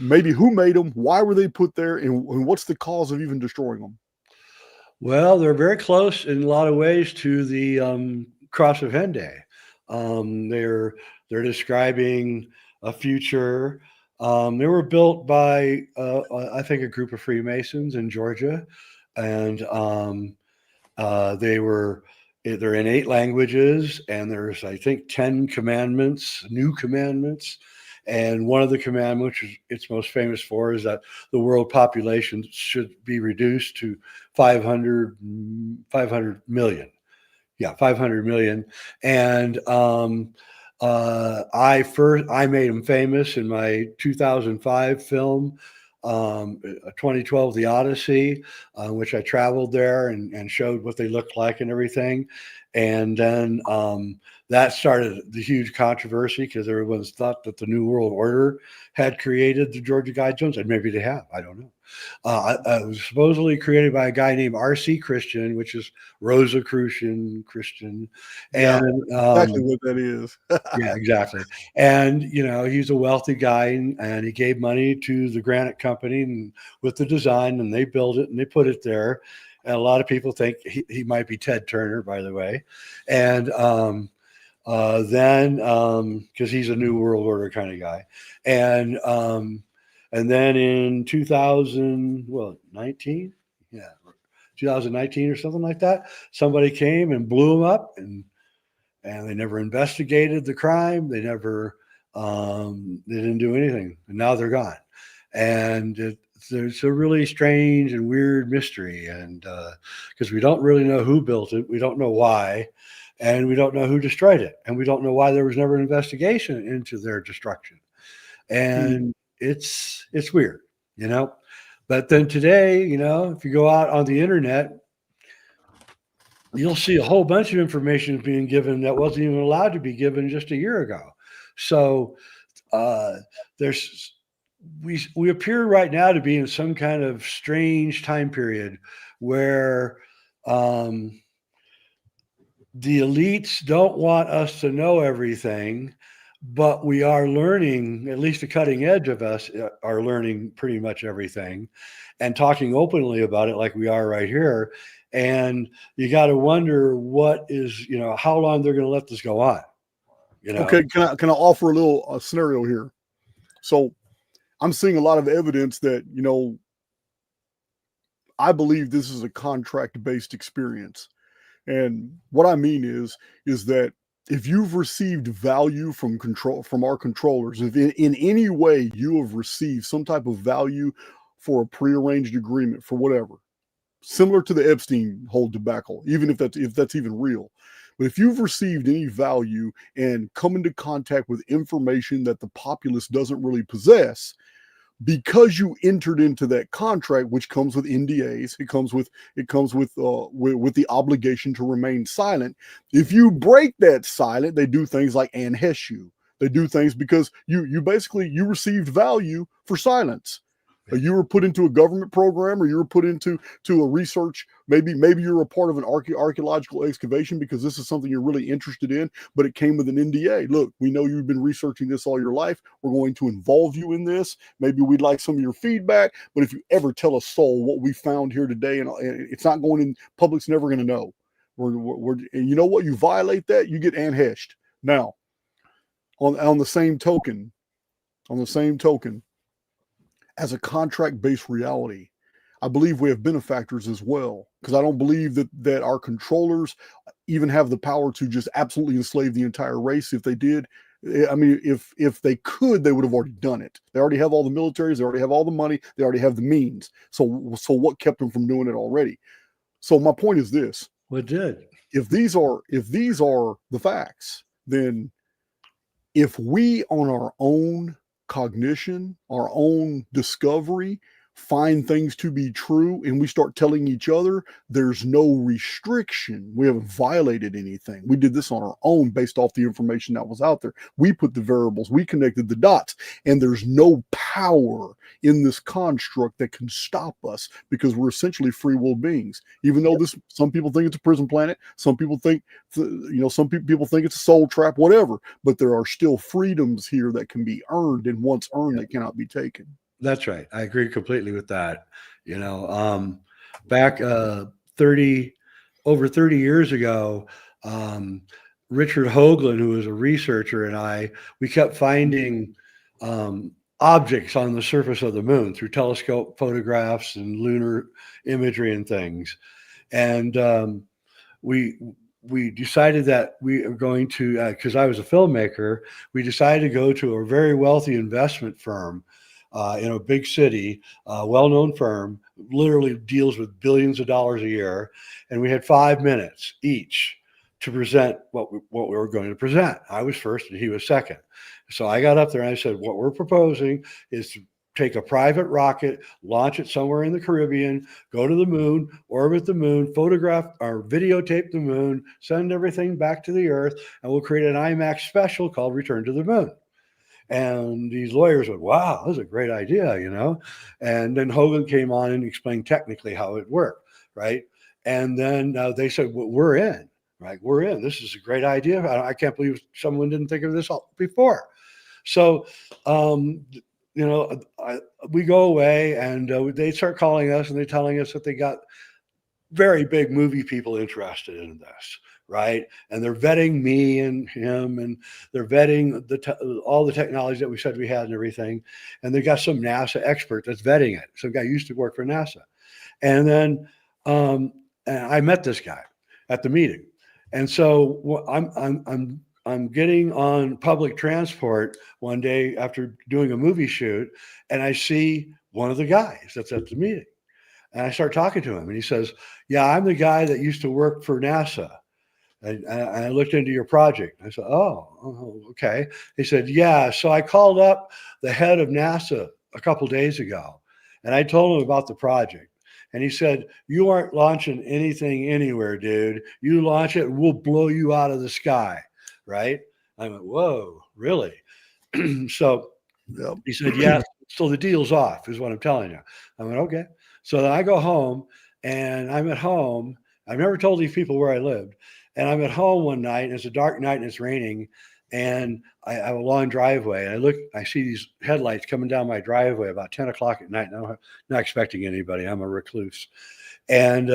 maybe who made them, why were they put there, and what's the cause of even destroying them? Well, they're very close in a lot of ways to the Cross of Henday. They're describing a future. They were built by I think a group of Freemasons in Georgia, and they're in 8 languages, and there's I think 10 commandments, new commandments. And one of the commandments it's most famous for is that the world population should be reduced to 500 million. Yeah, 500 million. And I made him famous in my 2005 film, 2012, The Odyssey, which I traveled there and showed what they looked like and everything. And then that started the huge controversy because everyone's thought that the New World Order had created the Georgia Guidestones, and maybe they have. I don't know. It was supposedly created by a guy named R.C. Christian, which is Rosicrucian Christian, Yeah, and exactly what that is. yeah, exactly. And he's a wealthy guy, and he gave money to the granite company and with the design, and they built it and they put it there. And a lot of people think he might be Ted Turner, by the way. And then because he's a New World Order kind of guy, and then in 2019, yeah, 2019 or something like that, somebody came and blew him up, and they never investigated the crime. They never, they didn't do anything, and now they're gone. And it's a really strange and weird mystery, and because we don't really know who built it, we don't know why, and we don't know who destroyed it, and we don't know why there was never an investigation into their destruction. And it's weird, But then today, if you go out on the internet, you'll see a whole bunch of information being given that wasn't even allowed to be given just a year ago. So we appear right now to be in some kind of strange time period where the elites don't want us to know everything, but we are learning, at least the cutting edge of us are learning pretty much everything and talking openly about it like we are right here. And you got to wonder what is, how long they're going to let this go on. Okay, can I offer a little scenario here? So I'm seeing a lot of evidence that, I believe this is a contract-based experience. And what I mean is that if you've received value from our controllers, if in any way you have received some type of value for a prearranged agreement for whatever, similar to the Epstein whole debacle, even if that's even real. But if you've received any value and come into contact with information that the populace doesn't really possess, because you entered into that contract, which comes with NDAs, it comes with the obligation to remain silent. If you break that silent, they do things like anhesh you. They do things because you basically you received value for silence. You were put into a government program, or you were put into a research. Maybe you're a part of an archaeological excavation because this is something you're really interested in, but it came with an NDA. Look, we know you've been researching this all your life. We're going to involve you in this. Maybe we'd like some of your feedback, but if you ever tell a soul what we found here today, and it's not going in, public's never going to know. And you know what? You violate that, you get anheshed. Now, on the same token, as a contract-based reality. I believe we have benefactors as well, because I don't believe that our controllers even have the power to just absolutely enslave the entire race. If they did, I mean, if they could, they would have already done it. They already have all the militaries, they already have all the money, they already have the means. So what kept them from doing it already? So my point is this: What did? If these are the facts, then if we on our own cognition, our own discovery, find things to be true and we start telling each other, there's no restriction. We haven't violated anything. We did this on our own based off the information that was out there. We put the variables, we connected the dots, and there's no power in this construct that can stop us because we're essentially free will beings. Even though some people think it's a prison planet, some people think, some people think it's a soul trap, whatever, but there are still freedoms here that can be earned, and once earned, they cannot be taken. That's right. I agree completely with that. Back over 30 years ago, Richard Hoagland, who was a researcher, and we kept finding objects on the surface of the moon through telescope photographs and lunar imagery and things. And we decided that we are going to, because I was a filmmaker, we decided to go to a very wealthy investment firm in a big city, well-known firm, literally deals with billions of dollars a year. And we had 5 minutes each to present what we were going to present. I was first and he was second. So I got up there and I said, what we're proposing is to take a private rocket, launch it somewhere in the Caribbean, go to the moon, orbit the moon, photograph or videotape the moon, send everything back to the Earth, and we'll create an IMAX special called Return to the Moon. And these lawyers went, wow, that's a great idea, And then Hogan came on and explained technically how it worked, right? And then they said, well, we're in, right? We're in. This is a great idea. I can't believe someone didn't think of this before. So, we go away and they start calling us and they're telling us that they got very big movie people interested in this. Right. And they're vetting me and him, and they're vetting all the technology that we said we had and everything. And they got some NASA expert that's vetting it. Some guy used to work for NASA. And then and I met this guy at the meeting. And so I'm getting on public transport one day after doing a movie shoot, and I see one of the guys that's at the meeting. And I start talking to him, and he says, yeah, I'm the guy that used to work for NASA. And I looked into your project. I said, oh, okay. He said, yeah. So I called up the head of NASA a couple of days ago, and I told him about the project. And he said, you aren't launching anything anywhere, dude. You launch it, and we'll blow you out of the sky, right? I went, whoa, really? So he said, yes. So the deal's off, is what I'm telling you. I went, okay. So then I go home, and I'm at home. I've never told these people where I lived. And I'm at home one night, and it's a dark night, and it's raining, and I have a long driveway. And I see these headlights coming down my driveway about 10 o'clock at night. And I'm not expecting anybody. I'm a recluse. And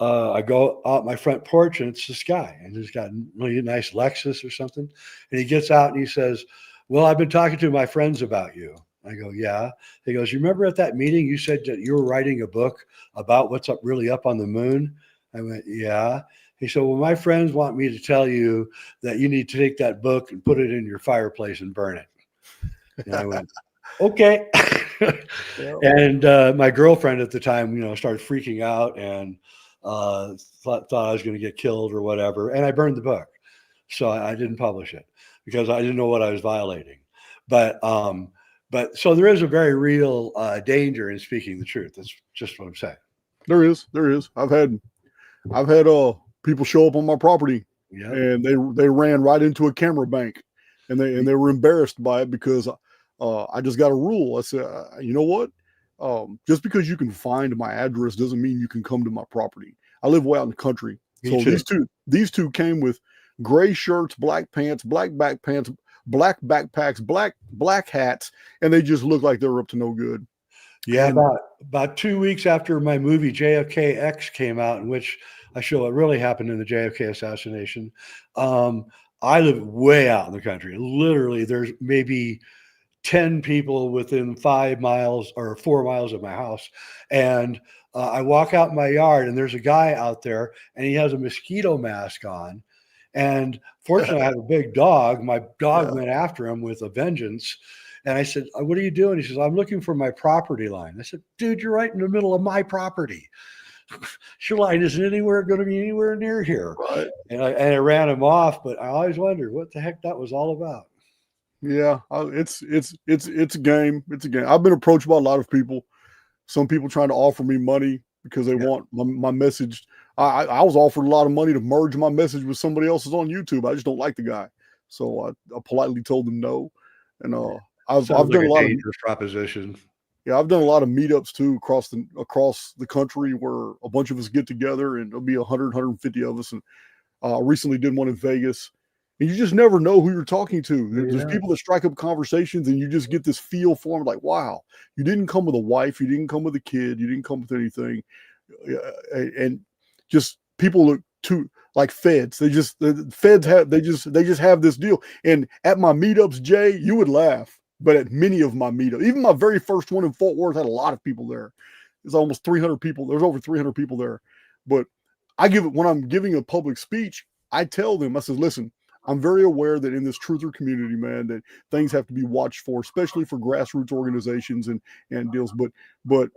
I go out my front porch, and it's this guy, and he's got a really nice Lexus or something. And he gets out and he says, well, I've been talking to my friends about you. I go, yeah. He goes, you remember at that meeting you said that you were writing a book about what's really up on the moon? I went, yeah. He said, well, my friends want me to tell you that you need to take that book and put it in your fireplace and burn it. And I went, okay. And my girlfriend at the time, started freaking out and thought I was going to get killed or whatever. And I burned the book. So I didn't publish it because I didn't know what I was violating. But so there is a very real danger in speaking the truth. That's just what I'm saying. There is. I've had people show up on my property, and they ran right into a camera bank, and they were embarrassed by it because I just got a rule. I said, you know what? Just because you can find my address doesn't mean you can come to my property. I live way out in the country. So these two came with gray shirts, black pants, black backpants, black backpacks, black hats, and they just looked like they were up to no good. Yeah, about 2 weeks after my movie JFK X came out, in which I show what really happened in the JFK assassination. I live way out in the country. Literally, there's maybe 10 people within 5 miles or 4 miles of my house. And I walk out in my yard and there's a guy out there and he has a mosquito mask on. And fortunately, I have a big dog. My dog Yeah. went after him with a vengeance. And I said, "What are you doing?" He says, "I'm looking for my property line." I said, "Dude, you're right in the middle of my property. Your line isn't anywhere going to be anywhere near here." Right. And I ran him off, but I always wondered what the heck that was all about. Yeah. It's a game. It's a game. I've been approached by a lot of people. Some people trying to offer me money because they Yeah. want my message. I was offered a lot of money to merge my message with somebody else's on YouTube. I just don't like the guy, so I politely told them no. And I've Sounds like done a a lot of dangerous proposition. yeah, I've done a lot of meetups too across the country where a bunch of us get together and there'll be 150 of us. And I recently did one in Vegas, and you just never know who you're talking to. There's Yeah. people that strike up conversations, and you just get this feel for them, like, wow, you didn't come with a wife, you didn't come with a kid, you didn't come with anything, and just people look too like feds. The feds have they just have this deal. And at my meetups, Jay, you would laugh, but at many of my meetups, even my very first one in Fort Worth had a lot of people there. There's almost 300 people. There's over 300 people there, but when I'm giving a public speech, I tell them, I said, listen, I'm very aware that in this truther community, man, that things have to be watched for, especially for grassroots organizations and deals. But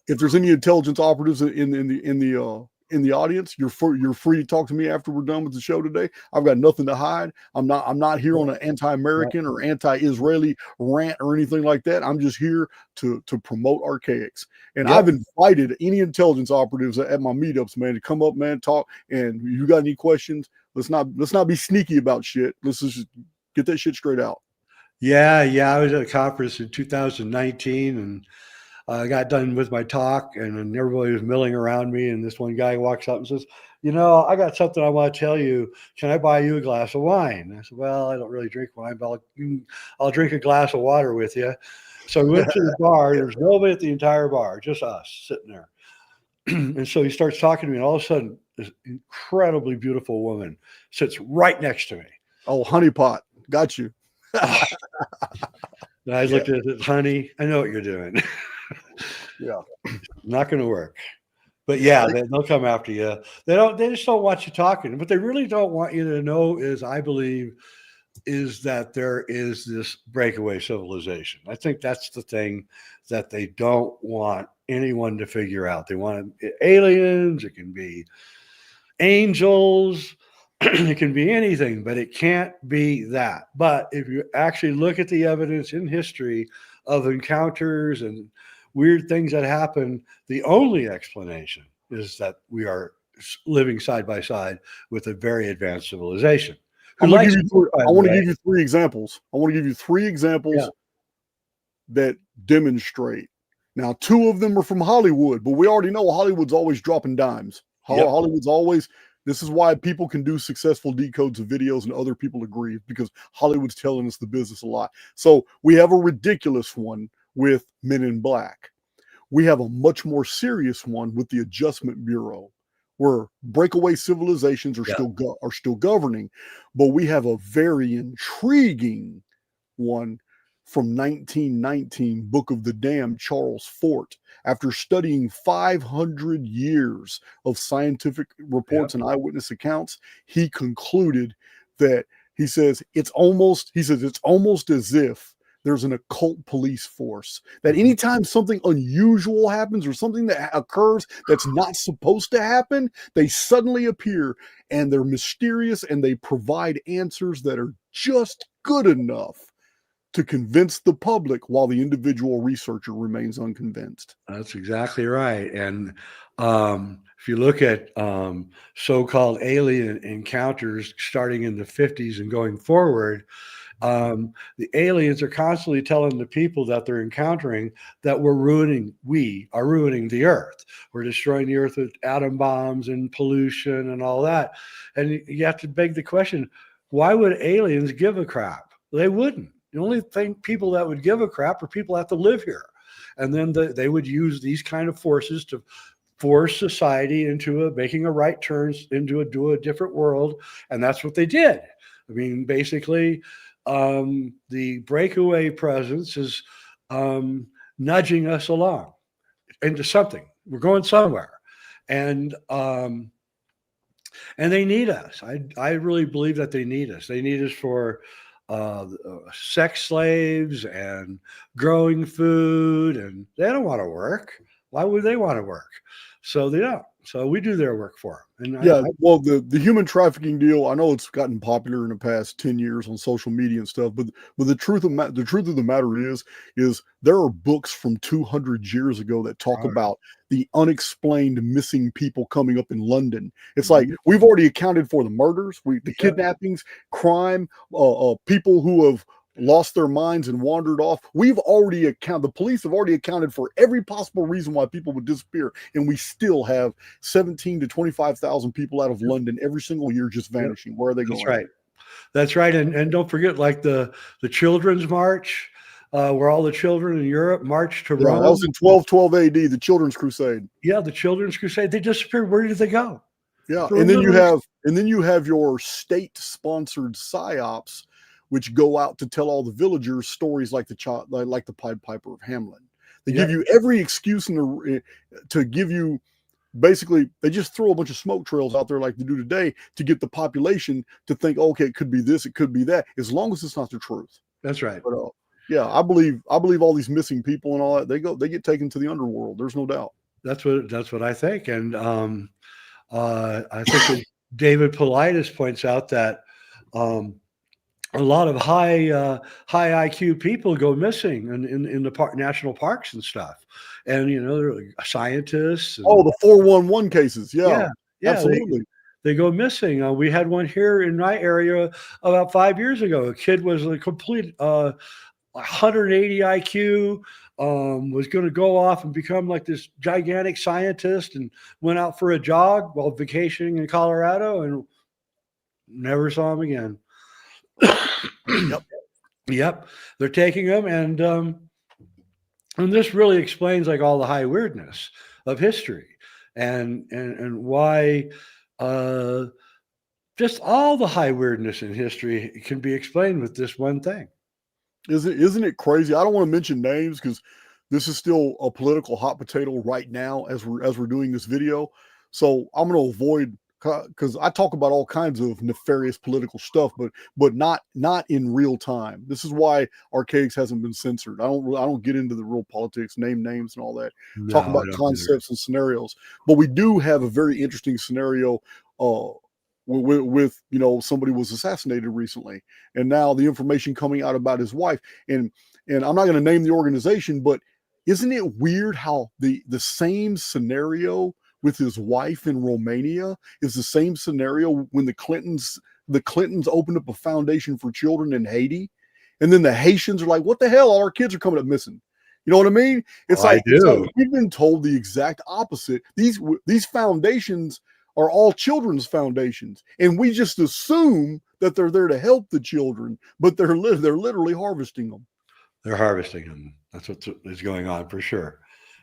if there's any intelligence operatives in the audience, you're free to talk to me after we're done with the show today. I've got nothing to hide. I'm not here on an anti-American or anti-Israeli rant or anything like that. I'm just here to promote Archaix. And Yep. I've invited any intelligence operatives at my meetups, man, to come up, man, talk. And you got any questions? Let's not be sneaky about shit. Let's just get that shit straight out. Yeah. I was at a conference in 2019 and I got done with my talk and then everybody was milling around me. And this one guy walks up and says, I got something I want to tell you. Can I buy you a glass of wine? I said, well, I don't really drink wine, but I'll drink a glass of water with you. So we went to the bar. There was nobody at the entire bar, just us sitting there. And so he starts talking to me, and all of a sudden, this incredibly beautiful woman sits right next to me. Oh, honeypot. Got you. And I looked at it, honey, I know what you're doing. Yeah. Not going to work. But yeah, they'll come after you. They just don't want you talking. What they really don't want you to know is, I believe, is that there is this breakaway civilization. I think that's the thing that they don't want anyone to figure out. They want aliens, it can be angels, it can be anything, but it can't be that. But if you actually look at the evidence in history of encounters and weird things that happen, the only explanation is that we are living side by side with a very advanced civilization. I want to give you three examples. Yeah. That demonstrate. Now, two of them are from Hollywood, but we already know Hollywood's always dropping dimes. Yep. Hollywood's always, this is why people can do successful decodes of videos and other people agree, because Hollywood's telling us the business a lot. So we have a ridiculous one with Men in Black. We have a much more serious one with the Adjustment Bureau, where breakaway civilizations are still governing. But we have a very intriguing one from 1919, Book of the Damned, Charles Fort. After studying 500 years of scientific reports and eyewitness accounts, he concluded that it's almost as if there's an occult police force, that anytime something unusual happens or something that occurs that's not supposed to happen, they suddenly appear, and they're mysterious, and they provide answers that are just good enough to convince the public while the individual researcher remains unconvinced. That's exactly right. And if you look at so-called alien encounters starting in the 50s and going forward, the aliens are constantly telling the people that they're encountering that we are ruining the earth. We're destroying the earth with atom bombs and pollution and all that. And you have to beg the question, why would aliens give a crap? They wouldn't. The only people that would give a crap are people that have to live here. And then they would use these kind of forces to force society into making a right turn into a different world. And that's what they did. I mean, basically, the breakaway presence is nudging us along into something. We're going somewhere, and they need us. I really believe that they need us. They need us for sex slaves and growing food, and they don't want to work. Why would they want to work? So they don't. So we do their work for them. And Yeah, well, the human trafficking deal, I know it's gotten popular in the past 10 years on social media and stuff, but the truth of the matter is there are books from 200 years ago that talk about the unexplained missing people coming up in London. It's like we've already accounted for the murders, the kidnappings, crime, people who have lost their minds and wandered off. The police have already accounted for every possible reason why people would disappear, and we still have 17 to 25,000 people out of London every single year just vanishing. Where are they going? That's right. And don't forget, like the Children's March, where all the children in Europe marched to Rome. That was in 1212 AD, the Children's Crusade. Yeah, the Children's Crusade. They disappeared. Where did they go? Yeah, and then you have your state-sponsored psyops, which go out to tell all the villagers stories like the Pied Piper of Hamelin. They give you every excuse to give you. Basically, they just throw a bunch of smoke trails out there like they do today to get the population to think, okay, it could be this, it could be that, as long as it's not the truth. That's right. But yeah, I believe all these missing people and all that, they get taken to the underworld. There's no doubt. That's what I think. And I think that David Paulides points out that a lot of high IQ people go missing in the national parks and stuff, and they're like scientists. And, the 411 cases, yeah, absolutely. They go missing. We had one here in my area about 5 years ago. A kid was a complete 180 IQ, was going to go off and become like this gigantic scientist, and went out for a jog while vacationing in Colorado, and never saw him again. Yep. They're taking them, and this really explains like all the high weirdness of history, and why just all the high weirdness in history can be explained with this one thing. Isn't it crazy? I don't want to mention names because this is still a political hot potato right now as we're doing this video. So I'm going to avoid, because I talk about all kinds of nefarious political stuff, but not in real time. This is why Archaix hasn't been censored. I don't get into the real politics, name names and all that. Talk about concepts and scenarios. But we do have a very interesting scenario with somebody was assassinated recently, and now the information coming out about his wife, and I'm not going to name the organization, but isn't it weird how the same scenario with his wife in Romania is the same scenario when the Clintons opened up a foundation for children in Haiti, and then the Haitians are like, what the hell, all our kids are coming up missing. You know what I mean? It's like we've been told the exact opposite. These foundations are all children's foundations, and we just assume that they're there to help the children, but they're literally harvesting them. They're harvesting them. That's what is going on for sure.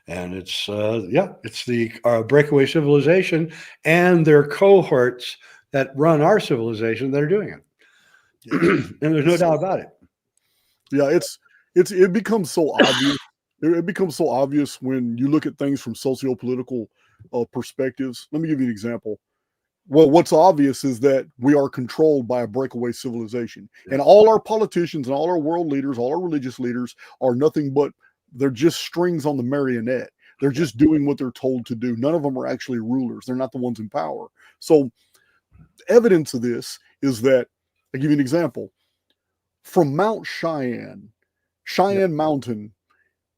And it's the breakaway civilization and their cohorts that run our civilization that are doing it. And there's no doubt about it. Yeah, it becomes so obvious. It becomes so obvious when you look at things from socio-political perspectives. Let me give you an example. Well, what's obvious is that we are controlled by a breakaway civilization, and all our politicians and all our world leaders, all our religious leaders are nothing but, they're just strings on the marionette. They're just doing what they're told to do. None of them are actually rulers. They're not the ones in power. So evidence of this is that, I'll give you an example. From Mount Cheyenne Mountain,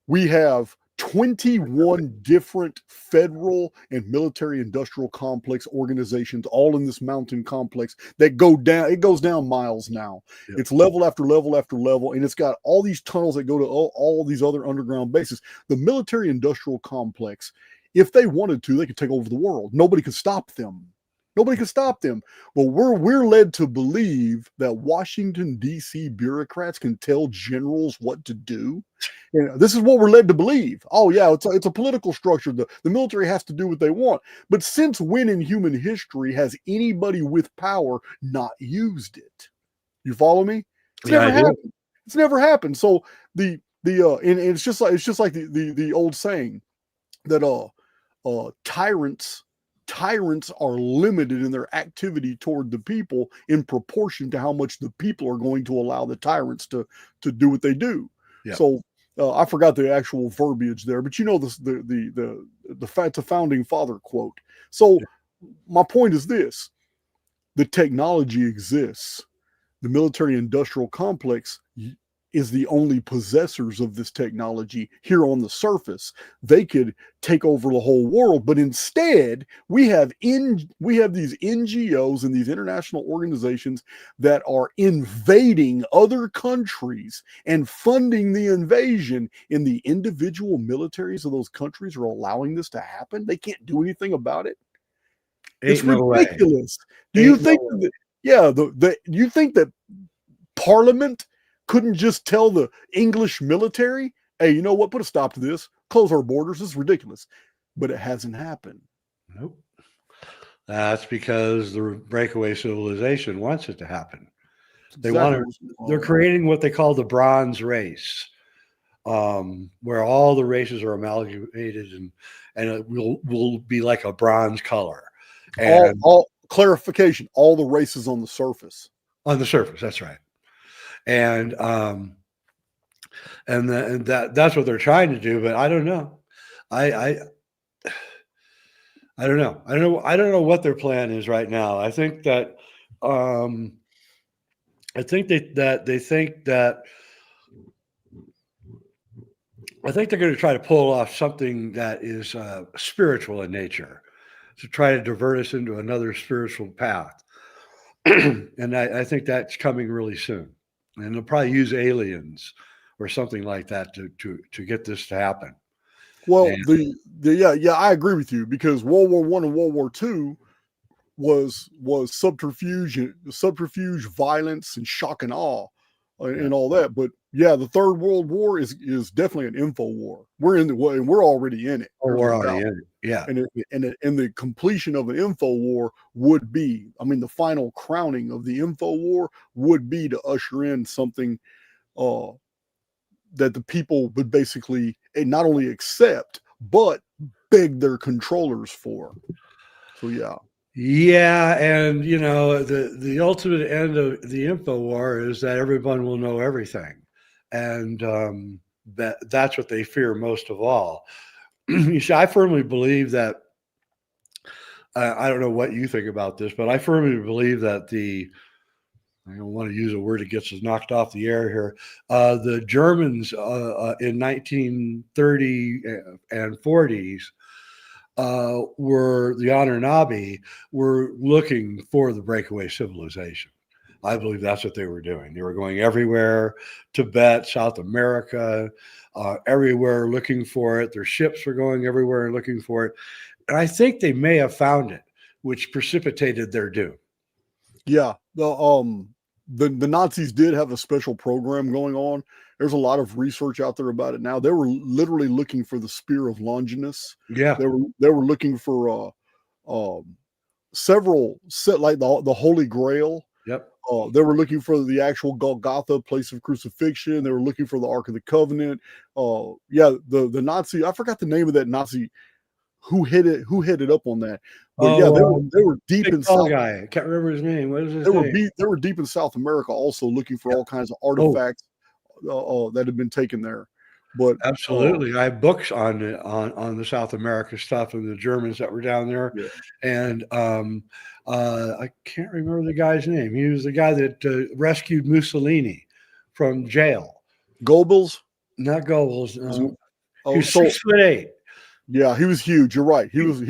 we have 21 different federal and military industrial complex organizations all in this mountain complex that go down. It goes down miles now. Yep. It's level after level after level, and it's got all these tunnels that go to all these other underground bases. The military industrial complex, if they wanted to, they could take over the world. Nobody could stop them. Nobody can stop them. Well, we're led to believe that Washington, D.C. bureaucrats can tell generals what to do. This is what we're led to believe. Oh, yeah, it's a political structure. The military has to do what they want. But since when in human history has anybody with power not used it? You follow me? It's Yeah, never I do. happened. It's never happened. So and it's just like the old saying that tyrants are limited in their activity toward the people in proportion to how much the people are going to allow the tyrants to do what they do. Yeah. So I forgot the actual verbiage there, but you know the founding father quote. So my point is this: the technology exists. The military industrial complex is the only possessors of this technology here on the surface. They could take over the whole world, but instead we have these NGOs and these international organizations that are invading other countries and funding the invasion, and the individual militaries of those countries are allowing this to happen. They can't do anything about it. It's Ain't no way. ridiculous. Do you Ain't no think way. that, yeah, you think that Parliament couldn't just tell the English military, hey, you know what? Put a stop to this. Close our borders. This is ridiculous. But it hasn't happened. Nope. That's because the breakaway civilization wants it to happen. They want to. They're creating what they call the bronze race, where all the races are amalgamated and it will be like a bronze color. And all clarification, all the races on the surface. On the surface, that's right. And that's what they're trying to do. But I don't know. I don't know. I don't know what their plan is right now. I think that I think they think that I think they're going to try to pull off something that is spiritual in nature to try to divert us into another spiritual path. And I think that's coming really soon. And they'll probably use aliens or something like that to get this to happen. Well, And yeah, I agree with you, because World War I and World War II was subterfuge, violence, and shock and awe, and all that. But yeah, the Third World War is definitely an info war. We're already in it. we're already in it. Yeah. And the completion of an info war would be, I mean, the final crowning of the info war would be to usher in something that the people would basically not only accept but beg their controllers for. So yeah. Yeah, and the ultimate end of the info war is that everyone will know everything, and that's what they fear most of all. You see, I firmly believe that. I don't know what you think about this, but I firmly believe that I don't want to use a word that gets us knocked off the air here. The Germans in 1930 and 40s were the Anunnaki were looking for the breakaway civilization. I believe that's what they were doing. They were going everywhere, Tibet, South America, everywhere looking for it. Their ships were going everywhere and looking for it. And I think they may have found it, which precipitated their doom. Yeah. The Nazis did have a special program going on. There's a lot of research out there about it now. They were literally looking for the spear of Longinus. Yeah. They were looking for several like the Holy Grail. Yep. They were looking for the actual Golgotha, place of crucifixion. They were looking for the Ark of the Covenant. Yeah, the Nazi, I forgot the name of that Nazi who headed up on that. But yeah, they were deep in South. Guy. I can't remember his name. What is his name? They were deep in South America, also looking for all kinds of artifacts that had been taken there. But absolutely, I have books on the South America stuff and the Germans that were down there. Yeah. And I can't remember the guy's name. He was the guy that rescued Mussolini from jail. Goebbels? Not Goebbels. He was 6'8". Yeah, he was huge. You're right. He was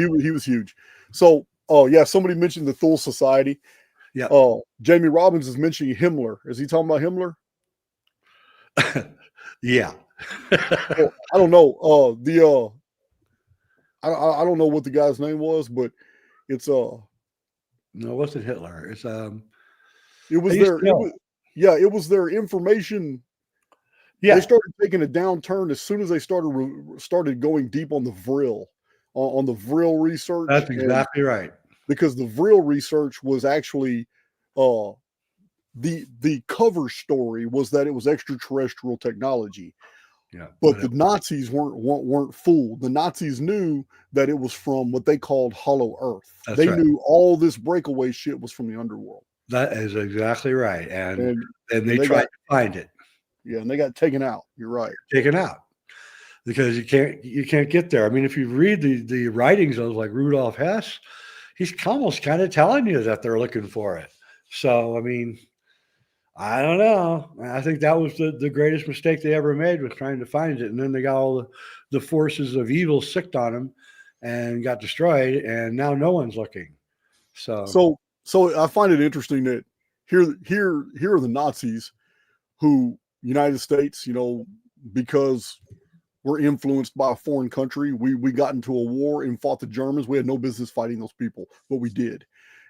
huge. So, yeah, somebody mentioned the Thule Society. Yeah. Jamie Robbins is mentioning Himmler. Is he talking about Himmler? Yeah. Well, I don't know. I don't know what the guy's name was, but it's no, it wasn't Hitler. It's it was their information. Yeah, they started taking a downturn as soon as they started going deep on the Vril, on the Vril research. That's exactly right. Because the Vril research was actually the cover story was that it was extraterrestrial technology. Yeah, But the Nazis weren't fooled. The Nazis knew that it was from what they called Hollow Earth. That's They right. knew all this breakaway shit was from the underworld. That is exactly right. And they they tried got to find it, and they got taken out. You're right. taken out, because you can't get there. I mean, if you read the writings of like Rudolf Hess, he's almost kind of telling you that they're looking for it. So I mean, I don't know. I think that was the greatest mistake they ever made, was trying to find it. And then they got all the forces of evil sicked on them and got destroyed. And now no one's looking. So So I find it interesting that here are the Nazis who, United States, because we're influenced by a foreign country. We got into a war and fought the Germans. We had no business fighting those people, but we did.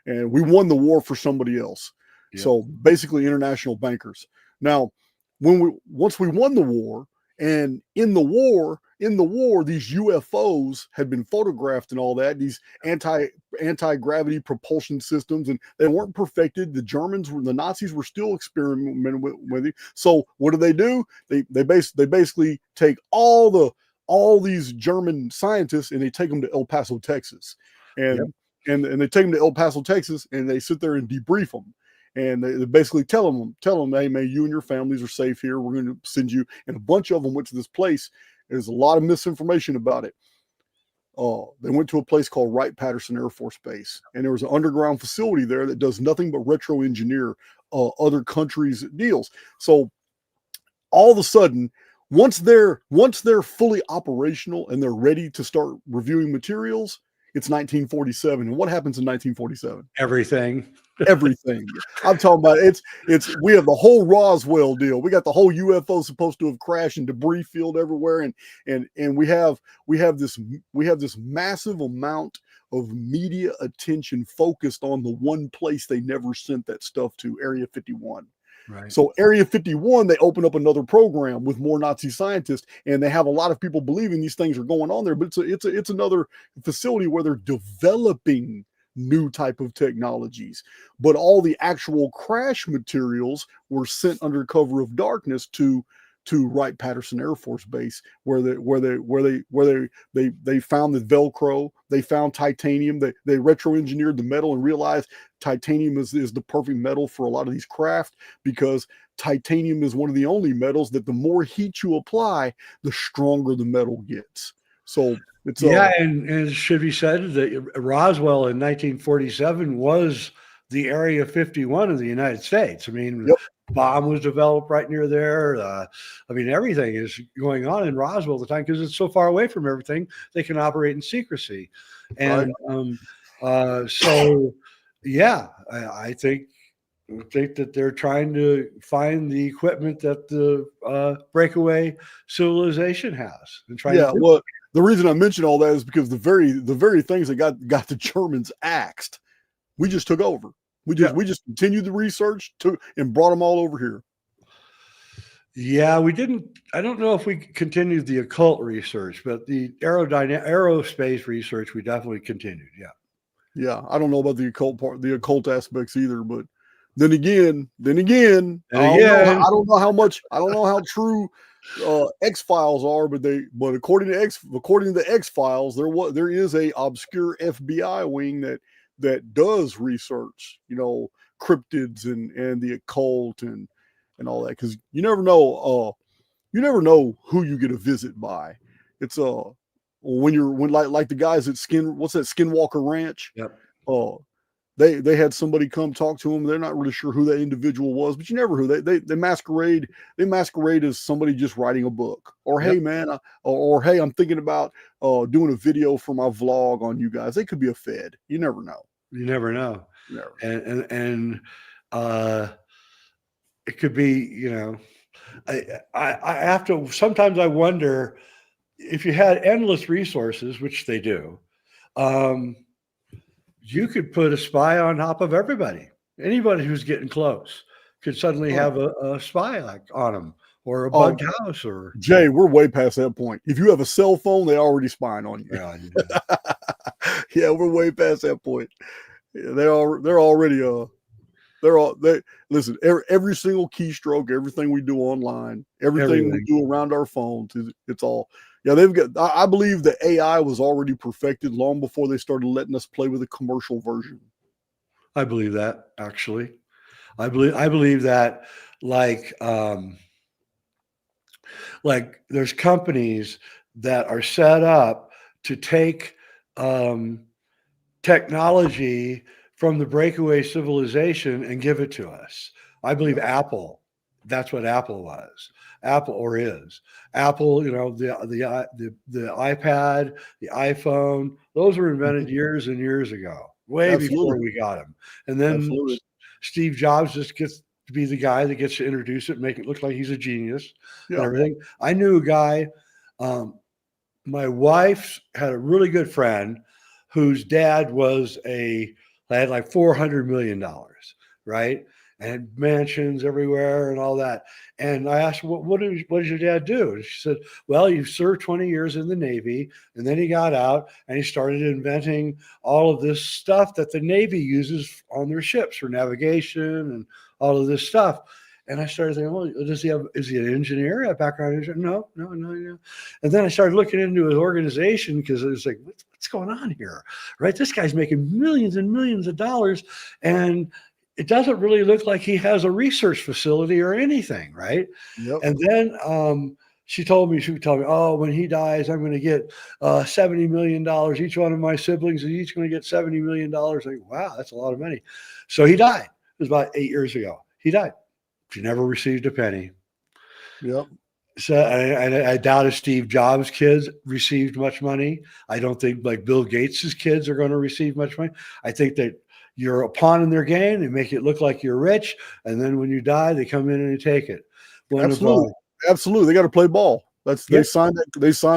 And we won the war for somebody else. Yep. So basically international bankers. Now, once we won the war, and in the war, these UFOs had been photographed and all that, these anti-gravity propulsion systems, and they weren't perfected. The Nazis were still experimenting with it. So what do? They basically take all these German scientists and they take them to El Paso, Texas. And they take them to El Paso, Texas, and they sit there and debrief them. And they basically tell them, hey, man, you and your families are safe here. We're going to send you. And a bunch of them went to this place. There's a lot of misinformation about it. They went to a place called Wright-Patterson Air Force Base. And there was an underground facility there that does nothing but retro-engineer other countries' deals. So all of a sudden, once they're fully operational and they're ready to start reviewing materials, it's 1947. And what happens in 1947? everything. I'm talking about we have the whole Roswell deal. We got the whole UFO supposed to have crashed and debris field everywhere. And we have this massive amount of media attention focused on the one place they never sent that stuff to, Area 51. Right. So Area 51, they open up another program with more Nazi scientists, and they have a lot of people believing these things are going on there. But it's another facility where they're developing new type of technologies. But all the actual crash materials were sent under cover of darkness to Wright-Patterson Air Force Base, where they found the Velcro, they found titanium, they retro-engineered the metal and realized titanium is the perfect metal for a lot of these craft, because titanium is one of the only metals that the more heat you apply, the stronger the metal gets. So it's and it should be said that Roswell in 1947 was the Area 51 of the United States. I mean, bomb was developed right near there. I mean, everything is going on in Roswell at the time because it's so far away from everything. They can operate in secrecy, and so yeah, I think that they're trying to find the equipment that the breakaway civilization has and trying to do. Well, the reason I mention all that is because the very things that got the Germans axed, we just took over. We just continued the research and brought them all over here. Yeah, we didn't. I don't know if we continued the occult research, but the aerospace research we definitely continued. Yeah. I don't know about the occult aspects either, but then again, I don't know how true X-Files are, but according to the X-Files, there is a obscure FBI wing that does research, cryptids and the occult and all that, because you never know who you get a visit by. It's when like the guys at Skinwalker Ranch. Yep. They had somebody come talk to them. They're not really sure who that individual was, but you never who they masquerade. They masquerade as somebody just writing a book, or hey man, or hey, I'm thinking about doing a video for my vlog on you guys. They could be a Fed. You never know. You never know. Never. And it could be, I have to, sometimes I wonder if you had endless resources, which they do, you could put a spy on top of everybody. Anybody who's getting close could suddenly have a spy on them, or a bugged house. Or Jay, we're way past that point. If you have a cell phone, they already spying on you. Yeah, we're way past that point. Yeah, they're already they listen, every single keystroke, everything we do online, everything we Everything. do around our phones, it's all, yeah, they've got, I believe the AI was already perfected long before they started letting us play with a commercial version. I believe that, actually. I believe that, like, there's companies that are set up to take um, technology from the breakaway civilization and give it to us. I believe Yeah, Apple, that's what Apple was. Apple, or is. Apple, the iPad, the iPhone, those were invented years and years ago, way absolutely. before we got them. And then Absolutely. Steve Jobs just gets to be the guy that gets to introduce it, make it look like he's a genius and Yeah. everything. I knew a guy, um, my wife had a really good friend whose dad had like $400 million, right? And mansions everywhere and all that. And I asked, what did your dad do? And she said, well, he served 20 years in the Navy, and then he got out and he started inventing all of this stuff that the Navy uses on their ships for navigation and all of this stuff. And I started thinking, well, is he an engineer, a background engineer? No, no, no, no. And then I started looking into his organization because it was like, what's going on here? Right? This guy's making millions and millions of dollars. And it doesn't really look like he has a research facility or anything. Right. Yep. And then she would tell me, oh, when he dies, I'm going to get $70 million. Each one of my siblings is each going to get $70 million. Like, wow, that's a lot of money. So he died. It was about 8 years ago. He died. She never received a penny. Yep. So I doubt if Steve Jobs' kids received much money. I don't think like Bill Gates' kids are going to receive much money. I think that you're a pawn in their game. They make it look like you're rich, and then when you die, they come in and they take it. One of Absolutely. Absolutely. They got to play ball. yeah, They signed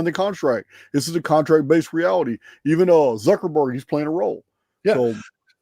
the contract. This is a contract based reality. Even Zuckerberg, he's playing a role. yeah. So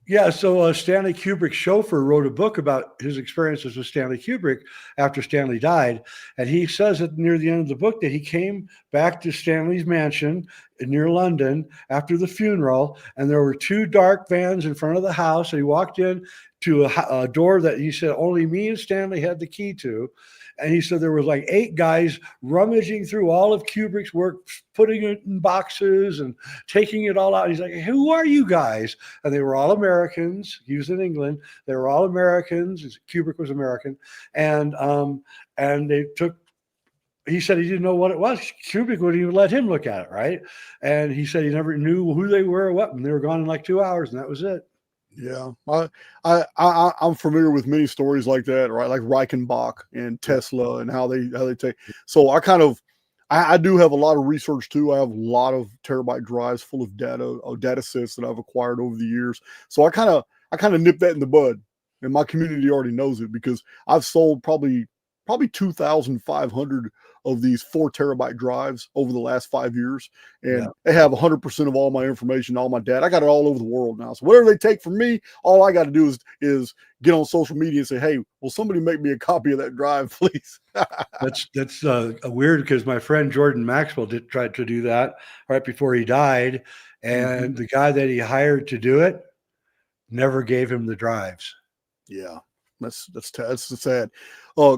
Yeah, so Stanley Kubrick's chauffeur wrote a book about his experiences with Stanley Kubrick after Stanley died, and he says at near the end of the book that he came back to Stanley's mansion near London after the funeral, and there were two dark vans in front of the house, and he walked in to a door that he said only me and Stanley had the key to. And he said there was like 8 guys rummaging through all of Kubrick's work, putting it in boxes and taking it all out. He's like, who are you guys? And they were all Americans. He was in England. They were all Americans. Kubrick was American. And they took, he said he didn't know what it was. Kubrick wouldn't even let him look at it, right? And he said he never knew who they were or what. And they were gone in like 2 hours, and that was it. yeah, I'm familiar with many stories like that, right? Like Reichenbach and Tesla and how they take. So I do have a lot of research too. I have a lot of terabyte drives full of data sets that I've acquired over the years. So I kind of nip that in the bud, and my community already knows it because I've sold probably 2,500 of these 4 terabyte drives over the last 5 years. And Yeah. they have 100% of all my information, all my data. I got it all over the world now. So whatever they take from me, all I got to do is get on social media and say, hey, will somebody make me a copy of that drive, please? That's weird because my friend Jordan Maxwell tried to do that right before he died, and the guy that he hired to do it never gave him the drives. Yeah, that's sad. I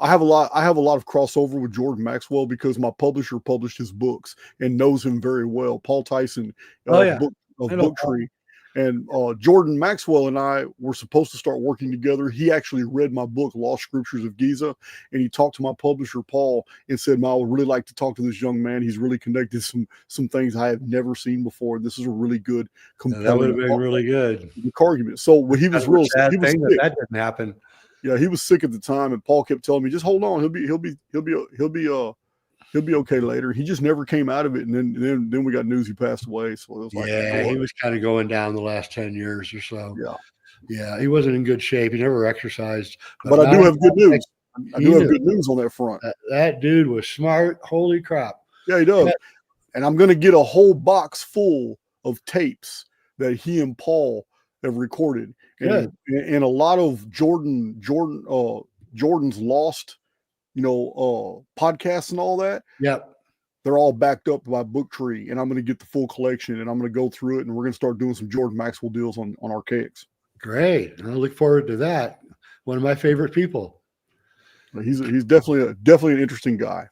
have a lot of crossover with Jordan Maxwell because my publisher published his books and knows him very well. Paul Tyson, Oh yeah, I know. Booktree, and Jordan Maxwell and I were supposed to start working together. He actually read my book, Lost Scriptures of Giza, and he talked to my publisher Paul and said, "I would really like to talk to this young man. He's really connected some things I have never seen before. This is a really good, compelling, that would have been really good. argument." So he was real. Sad He was thing sick. that didn't happen. Yeah, he was sick at the time, and Paul kept telling me, "Just hold on. He'll be okay later." He just never came out of it, and then we got news he passed away. So it was like, Yeah, he was kind of going down the last 10 years or so. yeah. Yeah, he wasn't in good shape. He never exercised. But I do have good news. I do have good news on that front. That dude was smart. Holy crap. Yeah, he does. Yeah. And I'm going to get a whole box full of tapes that he and Paul have recorded. Good. And a lot of Jordan's lost, podcasts and all that. Yep. They're all backed up by Booktree, and I'm going to get the full collection, and I'm going to go through it, and we're going to start doing some Jordan Maxwell deals on Archaix. Great. I look forward to that. One of my favorite people. He's definitely an interesting guy.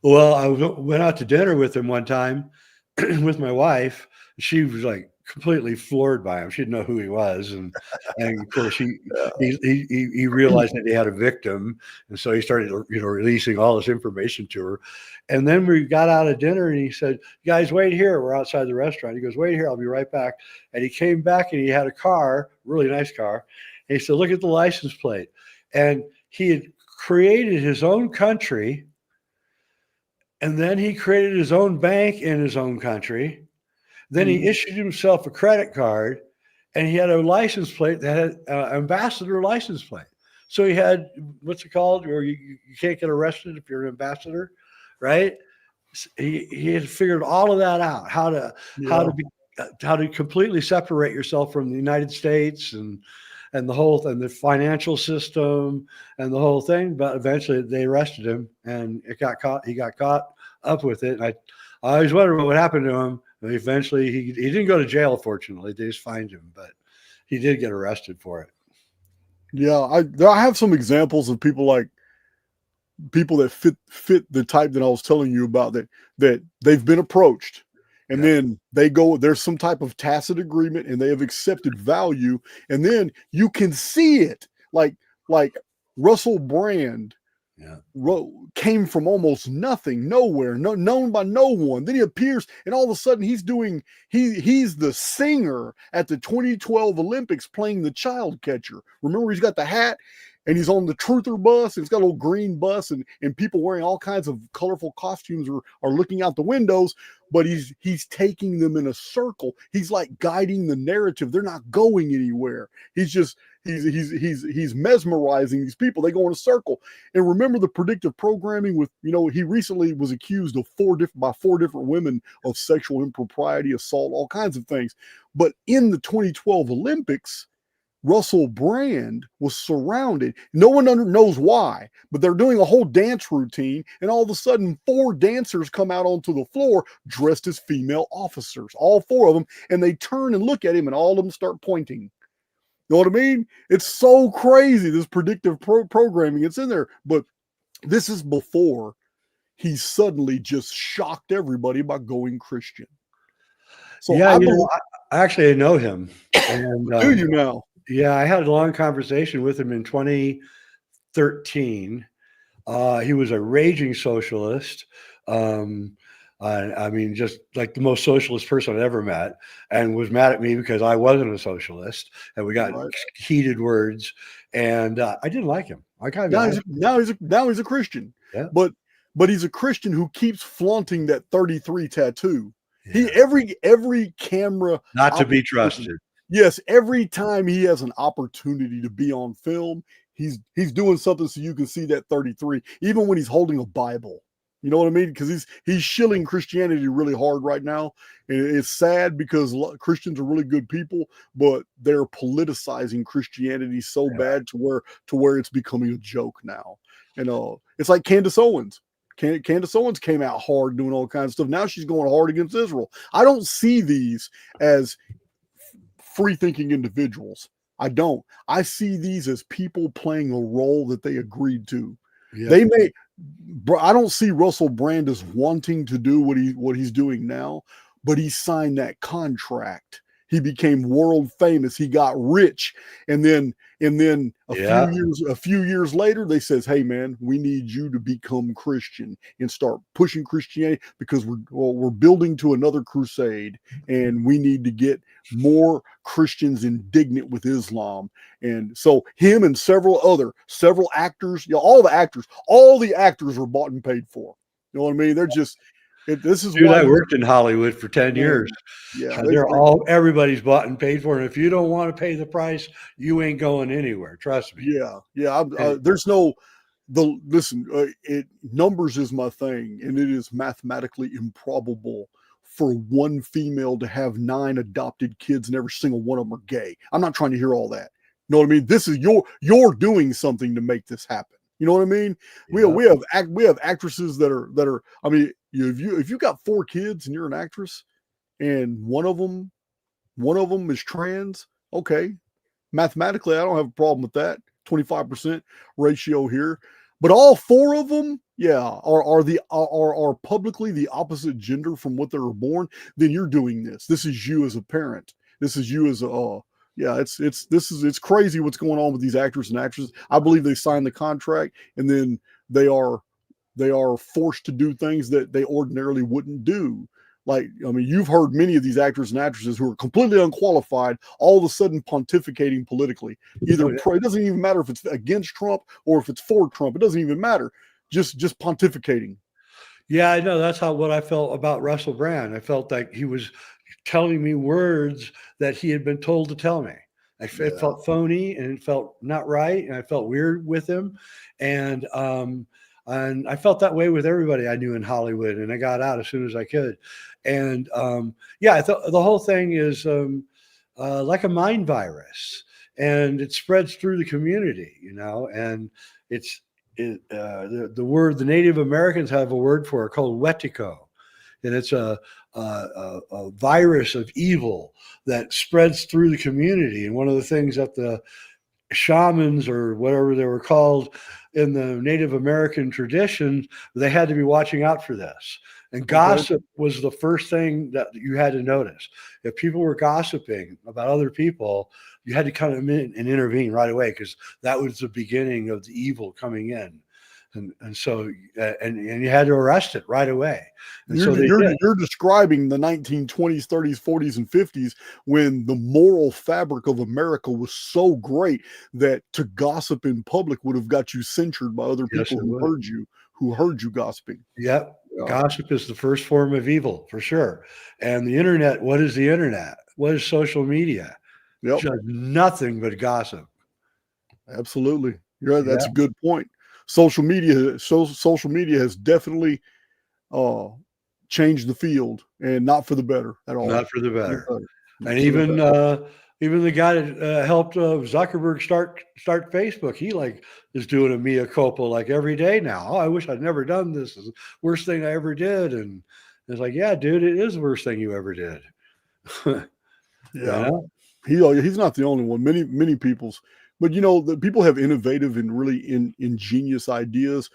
Well, I went out to dinner with him one time with my wife. She was like completely floored by him. She didn't know who he was, and of course he realized that he had a victim, and so he started releasing all this information to her. And then we got out of dinner, and he said, "Guys, wait here. We're outside the restaurant." He goes, "Wait here. I'll be right back." And he came back, and he had a car, really nice car. And he said, "Look at the license plate," and he had created his own country. And then he created his own bank in his own country. Then he issued himself a credit card, and he had a license plate that had ambassador license plate. So he had, what's it called? Or you can't get arrested if you're an ambassador, right? He had figured all of that out, how to completely separate yourself from the United States and the financial system and the whole thing. But eventually they arrested him, and he got caught up with it. And I always wondered what would happen to him. And eventually he didn't go to jail, fortunately. They just fined him, but he did get arrested for it. Yeah, I have some examples of people that fit the type that I was telling you about, that they've been approached, and then there's some type of tacit agreement, and they have accepted value, and then you can see it, like Russell Brand. Came from almost nothing, nowhere, known by no one. Then he appears, and all of a sudden he's the singer at the 2012 Olympics playing the child catcher. Remember, he's got the hat, and he's on the truther bus, and it's got a little green bus, and people wearing all kinds of colorful costumes are looking out the windows, but he's taking them in a circle. He's like guiding the narrative. They're not going anywhere. He's mesmerizing these people. They go in a circle. And remember the predictive programming with, he recently was accused of by four different women of sexual impropriety, assault, all kinds of things. But in the 2012 Olympics, Russell Brand was surrounded. No one knows why, but they're doing a whole dance routine, and all of a sudden, four dancers come out onto the floor dressed as female officers, all four of them, and they turn and look at him, and all of them start pointing. You know what I mean? It's so crazy, this predictive programming. It's in there, but this is before he suddenly just shocked everybody by going Christian. So yeah, I actually know him. And, do you now? Yeah, I had a long conversation with him in 2013. He was a raging socialist. I mean, just like the most socialist person I'd ever met, and was mad at me because I wasn't a socialist, and we got heated words, and I didn't like him. Now he's a Christian, but he's a Christian who keeps flaunting that 33 tattoo. Yeah. Every camera not to be trusted. Yes, every time he has an opportunity to be on film, he's doing something so you can see that 33, even when he's holding a Bible. You know what I mean? Because he's shilling Christianity really hard right now. And it's sad because Christians are really good people, but they're politicizing Christianity so bad to where it's becoming a joke now. And it's like Candace Owens. Candace Owens came out hard doing all kinds of stuff. Now she's going hard against Israel. I don't see these as free-thinking individuals. I don't. I see these as people playing a role that they agreed to. Yeah. I don't see Russell Brand as wanting to do what he's doing now, but he signed that contract. He became world famous. He got rich, and then a few years later, they says, "Hey man, we need you to become Christian and start pushing Christianity because we're building to another crusade, and we need to get more Christians indignant with Islam." And so him and several actors, all the actors were bought and paid for. You know what I mean? They're just. This is why I worked in Hollywood for 10 years. Yeah, everybody's bought and paid for, and if you don't want to pay the price, you ain't going anywhere. Trust me. Yeah. Numbers is my thing, and it is mathematically improbable for one female to have 9 adopted kids and every single one of them are gay. I'm not trying to hear all that. You know what I mean? This is you're doing something to make this happen. You know what I mean? Yeah. We have actresses that are. I mean, if you got 4 kids and you're an actress, and one of them is trans, okay, Mathematically, I don't have a problem with that. 25% ratio here. But all four of them, yeah, are publicly the opposite gender from what they were born. Then you're doing this. This is you as a parent. This is you as a yeah. It's crazy what's going on with these actors and actresses. I believe they signed the contract and then they are forced to do things that they ordinarily wouldn't do. Like, I mean, you've heard many of these actors and actresses who are completely unqualified, all of a sudden pontificating politically. Either it doesn't even matter if it's against Trump or if it's for Trump. It doesn't even matter. Just pontificating. Yeah, I know. That's what I felt about Russell Brand. I felt like he was telling me words that he had been told to tell me. It felt phony and it felt not right, and I felt weird with him. And I felt that way with everybody I knew in Hollywood, and I got out as soon as I could. And yeah, I thought the whole thing is like a mind virus, and it spreads through the community, and it's the word the Native Americans have a word for it called wetico, and it's a virus of evil that spreads through the community. And one of the things that the shamans or whatever they were called in the Native American tradition, they had to be watching out for this. And gossip was the first thing that you had to notice. If people were gossiping about other people, you had to come in and intervene right away, because that was the beginning of the evil coming in. And so you had to arrest it right away. And you're describing the 1920s, 30s, 40s, and 50s when the moral fabric of America was so great that to gossip in public would have got you censured by other people who heard you gossiping. Yep. Gossip is the first form of evil, for sure. And the internet, what is the internet? What is social media? Just nothing but gossip. Absolutely. That's a good point. Social media has definitely changed the field, and not for the better at all. Not for the better. And even the guy that helped Zuckerberg start Facebook, he is doing a mea culpa like every day now. Oh, I wish I'd never done this. It's the worst thing I ever did. And it's like, yeah, dude, it is the worst thing you ever did. Yeah. He's not the only one. Many people's. But the people have innovative and really ingenious ideas.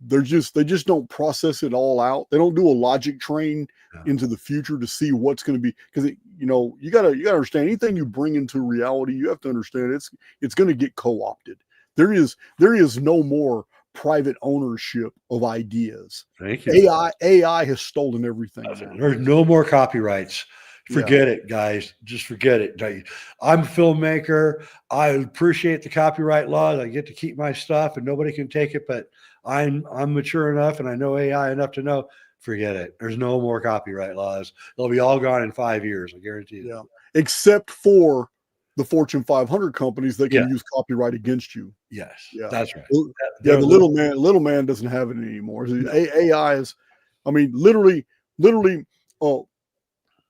They just don't process it all out. They don't do a logic train into the future to see what's going to be, because you gotta understand, anything you bring into reality, you have to understand it's going to get co-opted. There is no more private ownership of ideas. Thank you. AI has stolen everything. There's no more copyrights. Forget it, guys. Just forget it. I'm a filmmaker. I appreciate the copyright laws. I get to keep my stuff and nobody can take it, but I'm mature enough and I know AI enough to know, forget it. There's no more copyright laws. They'll be all gone in 5 years. I guarantee you. Yeah. Except for the Fortune 500 companies that can use copyright against you. Yes. Yeah. That's right. The little man doesn't have it anymore. AI is, I mean, literally,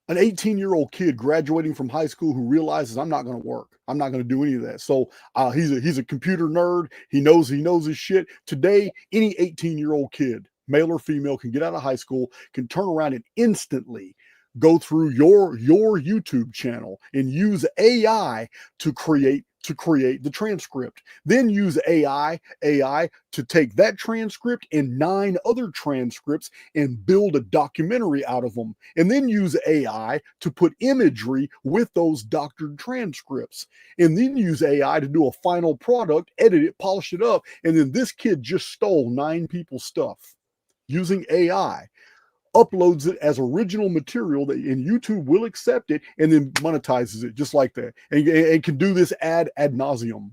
an 18-year-old kid graduating from high school who realizes, I'm not going to work. I'm not going to do any of that. So he's a computer nerd. He knows his shit. Today, any 18-year-old kid, male or female, can get out of high school, can turn around and instantly go through your YouTube channel and use AI to create the transcript. Then use AI to take that transcript and 9 other transcripts and build a documentary out of them. And then use AI to put imagery with those doctored transcripts. And then use AI to do a final product, edit it, polish it up. And then this kid just stole 9 people's stuff using AI. Uploads it as original material, and YouTube will accept it and then monetizes it just like that, and can do this ad nauseum.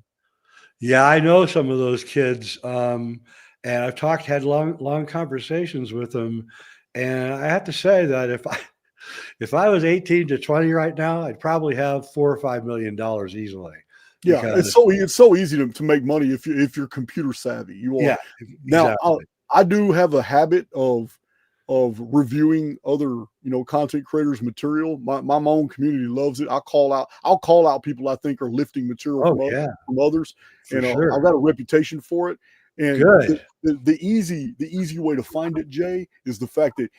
Yeah, I know some of those kids, and I've had long conversations with them, and I have to say that if I was 18 to 20 right now, I'd probably have $4 or $5 million easily. Yeah, it's so easy to make money if you're computer savvy. You are. Yeah, now exactly. I do have a habit of reviewing other content creators' material. My own community loves it. I'll call out people I think are lifting material from others, and I've got a reputation for it. And the easy way to find it, Jay, is the fact that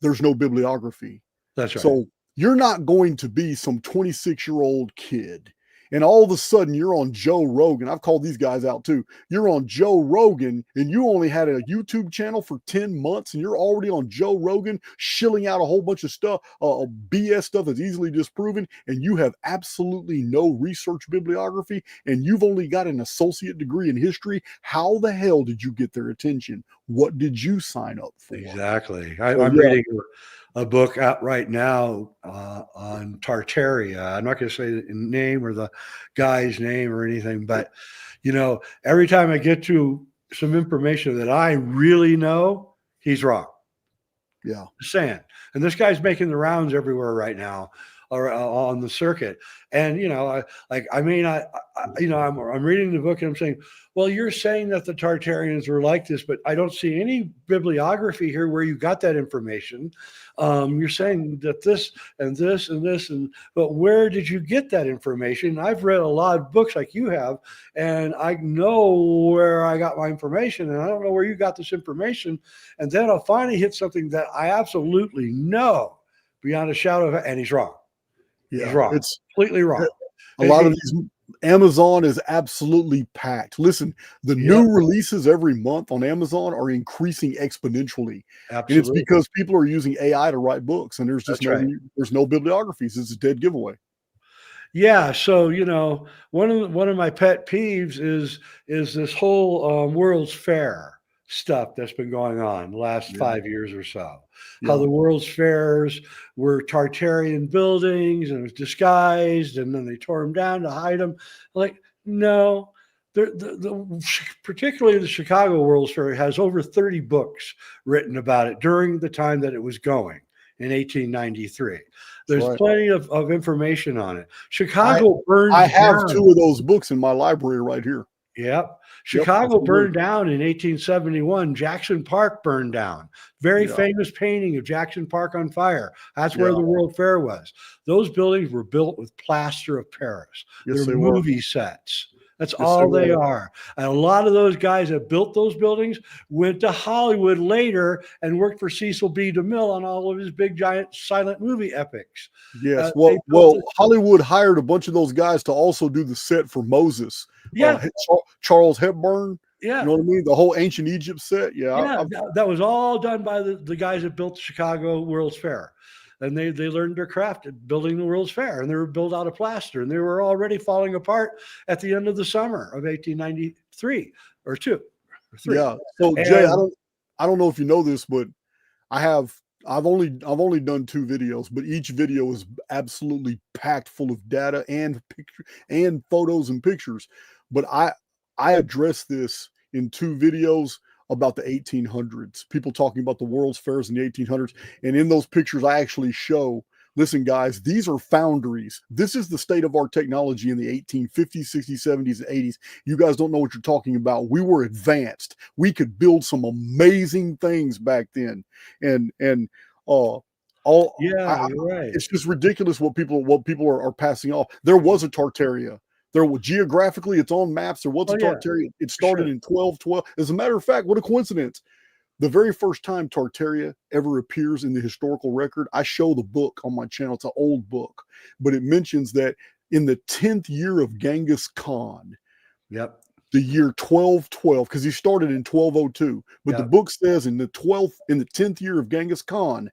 there's no bibliography. That's right. So you're not going to be some 26-year-old kid and all of a sudden you're on Joe Rogan. I've called these guys out too. You're on Joe Rogan and you only had a YouTube channel for 10 months and you're already on Joe Rogan shilling out a whole bunch of stuff, BS stuff that's easily disproven, and you have absolutely no research bibliography, and you've only got an associate degree in history. How the hell did you get their attention? What did you sign up for? Exactly. I'm reading a book out right now on Tartaria. I'm not going to say the name or the guy's name or anything, but every time I get to some information that I really know, he's wrong. Yeah. Just saying. And this guy's making the rounds everywhere right now on the circuit. And, I'm reading the book and I'm saying, well, you're saying that the Tartarians were like this, but I don't see any bibliography here where you got that information. You're saying that this and this and this, but where did you get that information? I've read a lot of books like you have, and I know where I got my information, and I don't know where you got this information. And then I'll finally hit something that I absolutely know beyond a shadow of it, and he's wrong. Yeah, he's wrong. It's completely wrong. A lot of these, Amazon is absolutely packed. Listen, the new releases every month on Amazon are increasing exponentially. Absolutely. And it's because people are using AI to write books, and there's just there's no bibliographies. It's a dead giveaway. Yeah. So, one of my pet peeves is this whole World's Fair stuff that's been going on the last 5 years or so. How the World's Fairs were Tartarian buildings and it was disguised, and then they tore them down to hide them. Like, no, particularly the Chicago World's Fair has over 30 books written about it during the time that it was going in 1893. There's plenty of information on it. Chicago burned down. I have 2 of those books in my library right here. Yep. Chicago burned down in 1871. Jackson Park burned down. Very famous painting of Jackson Park on fire. That's where the World Fair was. Those buildings were built with plaster of Paris. They're movie sets. That's all they are. And a lot of those guys that built those buildings went to Hollywood later and worked for Cecil B. DeMille on all of his big, giant silent movie epics. Yes. Hollywood hired a bunch of those guys to also do the set for Moses. Yeah. Charles Hepburn. Yeah. You know what I mean? The whole ancient Egypt set. Yeah. That was all done by the guys that built the Chicago World's Fair. And they learned their craft at building the World's Fair, and they were built out of plaster, and they were already falling apart at the end of the summer of 1893 or 2 or 3. Yeah. So Jay, I don't know if you know this, but I've only done 2 videos, but each video is absolutely packed full of data and photos and pictures. But I address this in 2 videos about the 1800s, people talking about the World's Fairs in the 1800s. And in those pictures, I actually show, listen, guys, these are foundries. This is the state of our technology in the 1850s, 60s, 70s, and 80s. You guys don't know what you're talking about. We were advanced. We could build some amazing things back then. And you're right. It's just ridiculous what people are passing off. There was a Tartaria. Geographically, it's on maps. There was a Tartaria. It started in 1212. As a matter of fact, what a coincidence. The very first time Tartaria ever appears in the historical record, I show the book on my channel. It's an old book, but it mentions that in the 10th year of Genghis Khan, the year 1212, because he started in 1202, but the book says in the 10th year of Genghis Khan,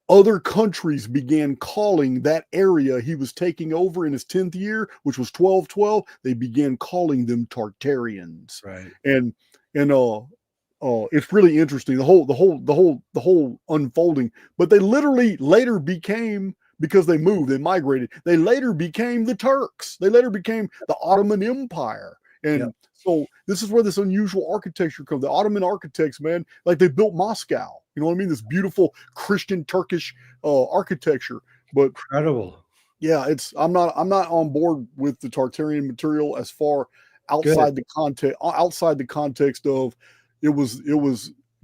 other countries began calling that area he was taking over in his 10th year, which was 1212. They began calling them Tartarians. Right. And it's really interesting, the whole unfolding. But they literally later became, because they moved, they migrated, they later became the Turks. They later became the Ottoman Empire. And so this is where this unusual architecture comes. The Ottoman architects, man, like they built Moscow. You know what I mean? This beautiful Christian Turkish architecture. But incredible. Yeah, I'm not on board with the Tartarian material as far outside the context of it was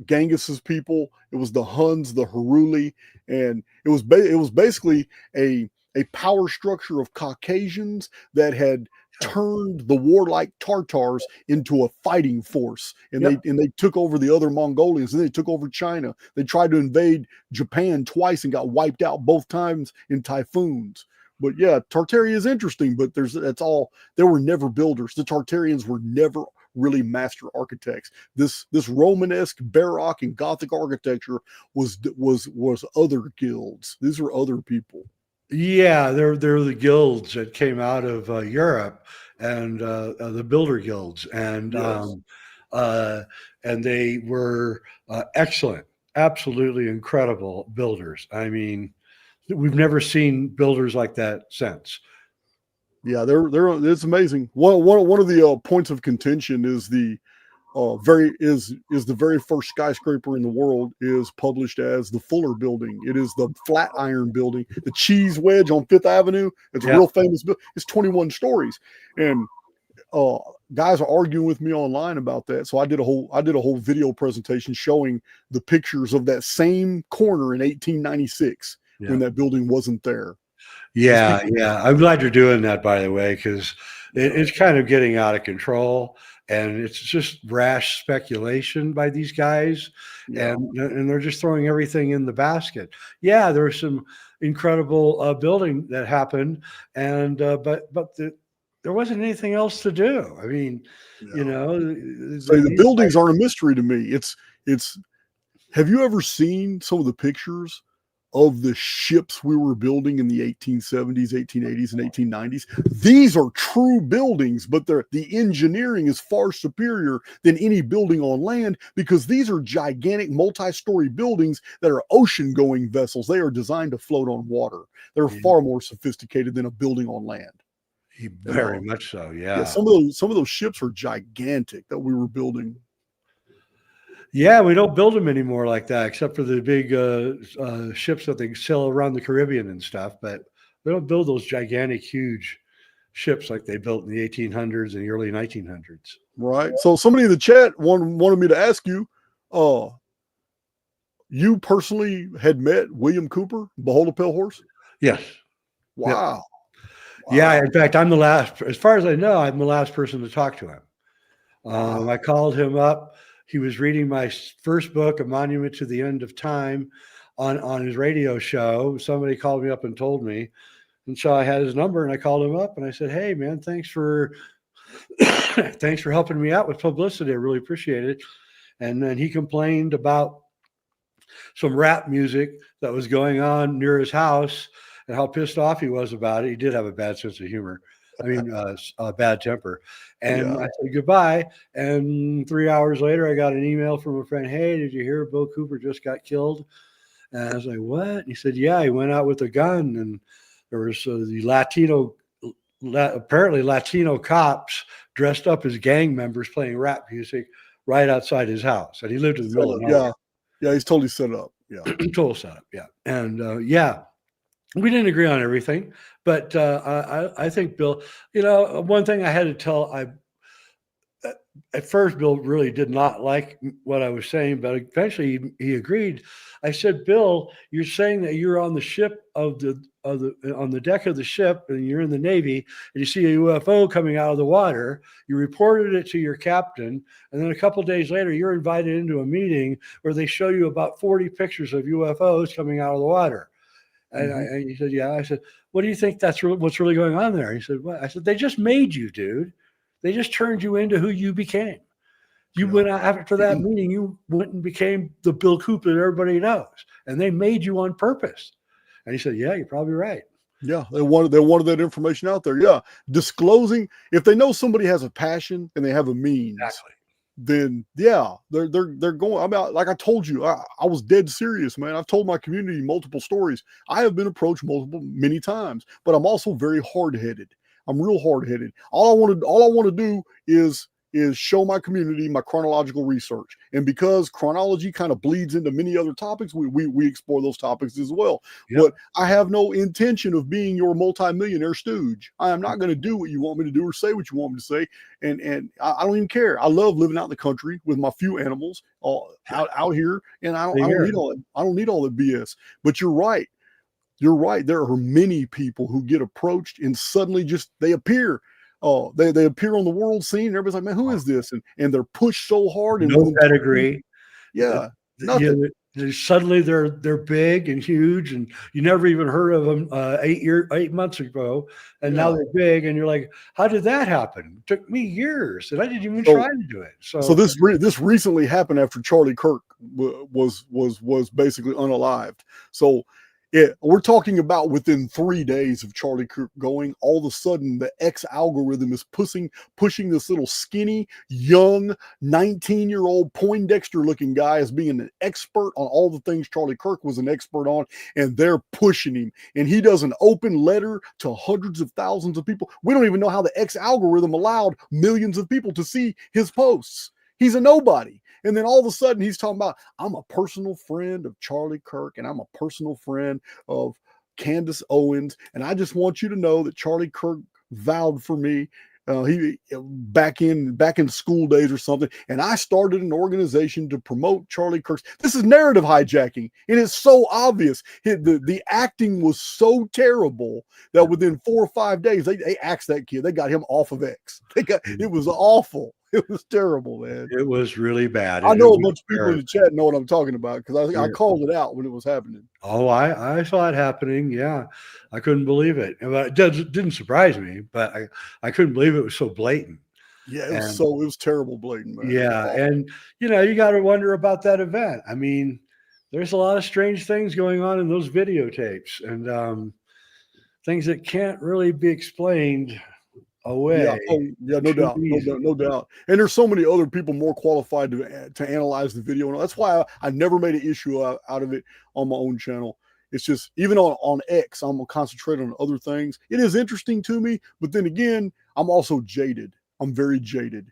Genghis's people, it was the Huns, the Heruli, and it was basically a power structure of Caucasians that had turned the warlike Tartars into a fighting force, and they took over the other Mongolians, and they took over China. They tried to invade Japan twice and got wiped out both times in typhoons. But yeah, Tartaria is interesting, but there were never builders. The Tartarians were never really master architects. This Romanesque, Baroque, and Gothic architecture was other guilds. These are other people. Yeah, they're the guilds that came out of Europe, and the builder guilds, Yes. And they were excellent, absolutely incredible builders. I mean, we've never seen builders like that since. Yeah, it's amazing. One of the points of contention is the very first skyscraper in the world is published as the Fuller Building. It is the Flatiron Building, the cheese wedge on Fifth Avenue. It's a real famous building. It's 21 stories, and guys are arguing with me online about that. So I did a whole video presentation showing the pictures of that same corner in 1896 when that building wasn't there. Yeah, yeah. I'm glad you're doing that, by the way, because it's kind of getting out of control, and it's just rash speculation by these guys, and they're just throwing everything in the basket. Yeah, there was some incredible building that happened, and but there wasn't anything else to do. I mean, you know, so the buildings aren't a mystery to me. It's. Have you ever seen some of the pictures of the ships we were building in the 1870s, 1880s, and 1890s? These are true buildings, but the engineering is far superior than any building on land, because these are gigantic multi-story buildings that are ocean-going vessels. They are designed to float on water. They're far more sophisticated than a building on land. Very much so, yeah. Some of those ships are gigantic that we were building. Yeah, we don't build them anymore like that, except for the big ships that they sail around the Caribbean and stuff. But we don't build those gigantic, huge ships like they built in the 1800s and the early 1900s. Right. So somebody in the chat wanted me to ask you, you personally had met William Cooper, Behold a Pale Horse? Yes. Wow. Yep. Yeah. In fact, I'm the last, as far as I know, I'm the last person to talk to him. I called him up. He was reading my first book, A Monument to the End of Time, on his radio show. Somebody called me up and told me. And so I had his number, and I called him up and I said, "Hey man, thanks for helping me out with publicity. I really appreciate it." And then he complained about some rap music that was going on near his house and how pissed off he was about it. He did have a bad sense of humor. I mean, a bad temper. And I said goodbye. And 3 hours later, I got an email from a friend. "Hey, did you hear Bill Cooper just got killed?" And I was like, "What?" And he said, "Yeah, he went out with a gun, and there was the apparently Latino cops dressed up as gang members playing rap music right outside his house." And he lived in the middle of nowhere. Yeah, he's totally set up. Yeah, total setup. Yeah, and we didn't agree on everything, but I think Bill, one thing I had to tell, at first Bill really did not like what I was saying, but eventually he agreed. I said, "Bill, you're saying that you're on the ship on the deck of the ship, and you're in the Navy, and you see a UFO coming out of the water. You reported it to your captain, and then a couple of days later, you're invited into a meeting where they show you about 40 pictures of UFOs coming out of the water." And he said, "Yeah." I said, "What do you think what's really going on there?" He said, "What?" I said, "They just made you, dude. They just turned you into who you became. You went out after that meeting, you went and became the Bill Cooper that everybody knows. And they made you on purpose." And he said, "Yeah, you're probably right." Yeah, they wanted that information out there. Yeah. Disclosing, if they know somebody has a passion and they have a means. Exactly. Then they're going. I mean, like I told you, I was dead serious, man. I've told my community multiple stories. I have been approached many times, but I'm also very hard-headed. I'm real hard-headed. All I want to do is show my community my chronological research. And because chronology kind of bleeds into many other topics, we explore those topics as well. Yep. But I have no intention of being your multimillionaire stooge. I am not going to do what you want me to do or say what you want me to say. And I don't even care. I love living out in the country with my few animals out here. And I don't need all that. I don't need all the BS. But you're right. You're right. There are many people who get approached and suddenly they appear. They appear on the world scene, and everybody's like, "Man, who is this?" And they're pushed so hard. And no pedigree. Yeah, nothing. Suddenly they're big and huge, and you never even heard of them 8 months ago, and now Yeah. they're big, and you're like, how did that happen? It took me years, and I didn't even So try to do it. so So this recently happened after Charlie Kirk was basically unalived. So we're talking about within 3 days of Charlie Kirk going, all of a sudden the X algorithm is pushing this little skinny, young, 19-year-old Poindexter looking guy as being an expert on all the things Charlie Kirk was an expert on, and they're pushing him. And he does an open letter to hundreds of thousands of people. We don't even know how the X algorithm allowed millions of people to see his posts. He's a nobody. And then all of a sudden he's talking about, I'm a personal friend of Charlie Kirk and I'm a personal friend of Candace Owens. And I just want you to know that Charlie Kirk vowed for me he back in school days or something, and I started an organization to promote Charlie Kirk's. This is narrative hijacking, and it's so obvious. The acting was so terrible that within 4 or 5 days they axed that kid. They got him off of X. It was awful. It was terrible, man. it was really bad. I It know a was bunch of people in the chat know what I'm talking about because I yeah. called it out when it was happening. Oh, I saw it happening. Yeah, I couldn't believe it. But didn't surprise me, but I couldn't believe it was so blatant. Yeah, And it was terrible, blatant, man. yeah, and you got to wonder about that event. I mean, there's a lot of strange things going on in those videotapes, and things that can't really be explained Yeah. away Oh, yeah. No too doubt. No easy. doubt. No doubt. And there's so many other people more qualified to analyze the video, and that's why I never made an issue out of it on my own channel. It's just even on X, I'm gonna concentrate on other things. It is interesting to me, but then again, I'm also jaded. I'm very jaded.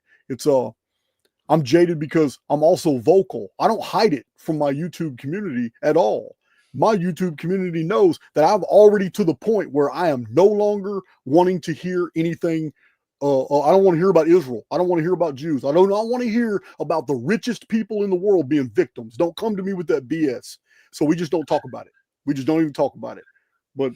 I'm jaded because I'm also vocal. I don't hide it from my YouTube community at all. My YouTube community knows that I'm already to the point where I am no longer wanting to hear anything. I don't want to hear about Israel. I don't want to hear about Jews. I do not want to hear about the richest people in the world being victims. Don't come to me with that BS. So we just don't talk about it. We just don't even talk about it. But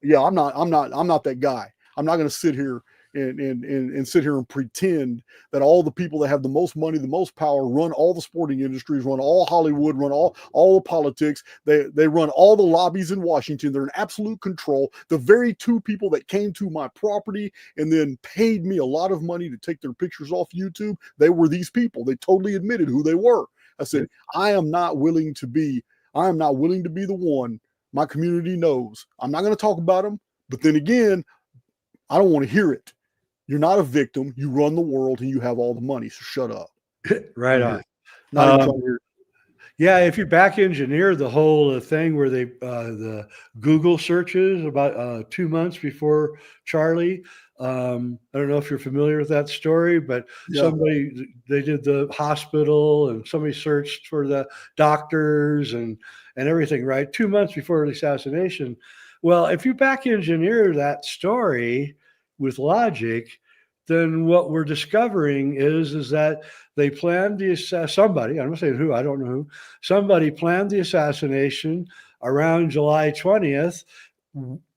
yeah, I'm not that guy. I'm not going to sit here and sit here and pretend that all the people that have the most money, the most power, run all the sporting industries, run all Hollywood, run all the politics. They run all the lobbies in Washington. They're in absolute control. The very two people that came to my property and then paid me a lot of money to take their pictures off YouTube, they were these people. They totally admitted who they were. I said, I am not willing to be the one. My community knows. I'm not going to talk about them, but then again, I don't want to hear it. You're not a victim. You run the world and you have all the money. So shut up. Right on. Not even trying to hear. Yeah, if you back engineer the whole thing where they the Google searches about 2 months before Charlie. I don't know if you're familiar with that story, but Yeah. they did the hospital and somebody searched for the doctors and everything, right? 2 months before the assassination. Well, if you back engineer that story with logic, then what we're discovering is that they planned somebody, I'm not saying who, I don't know who, somebody planned the assassination around July 20th,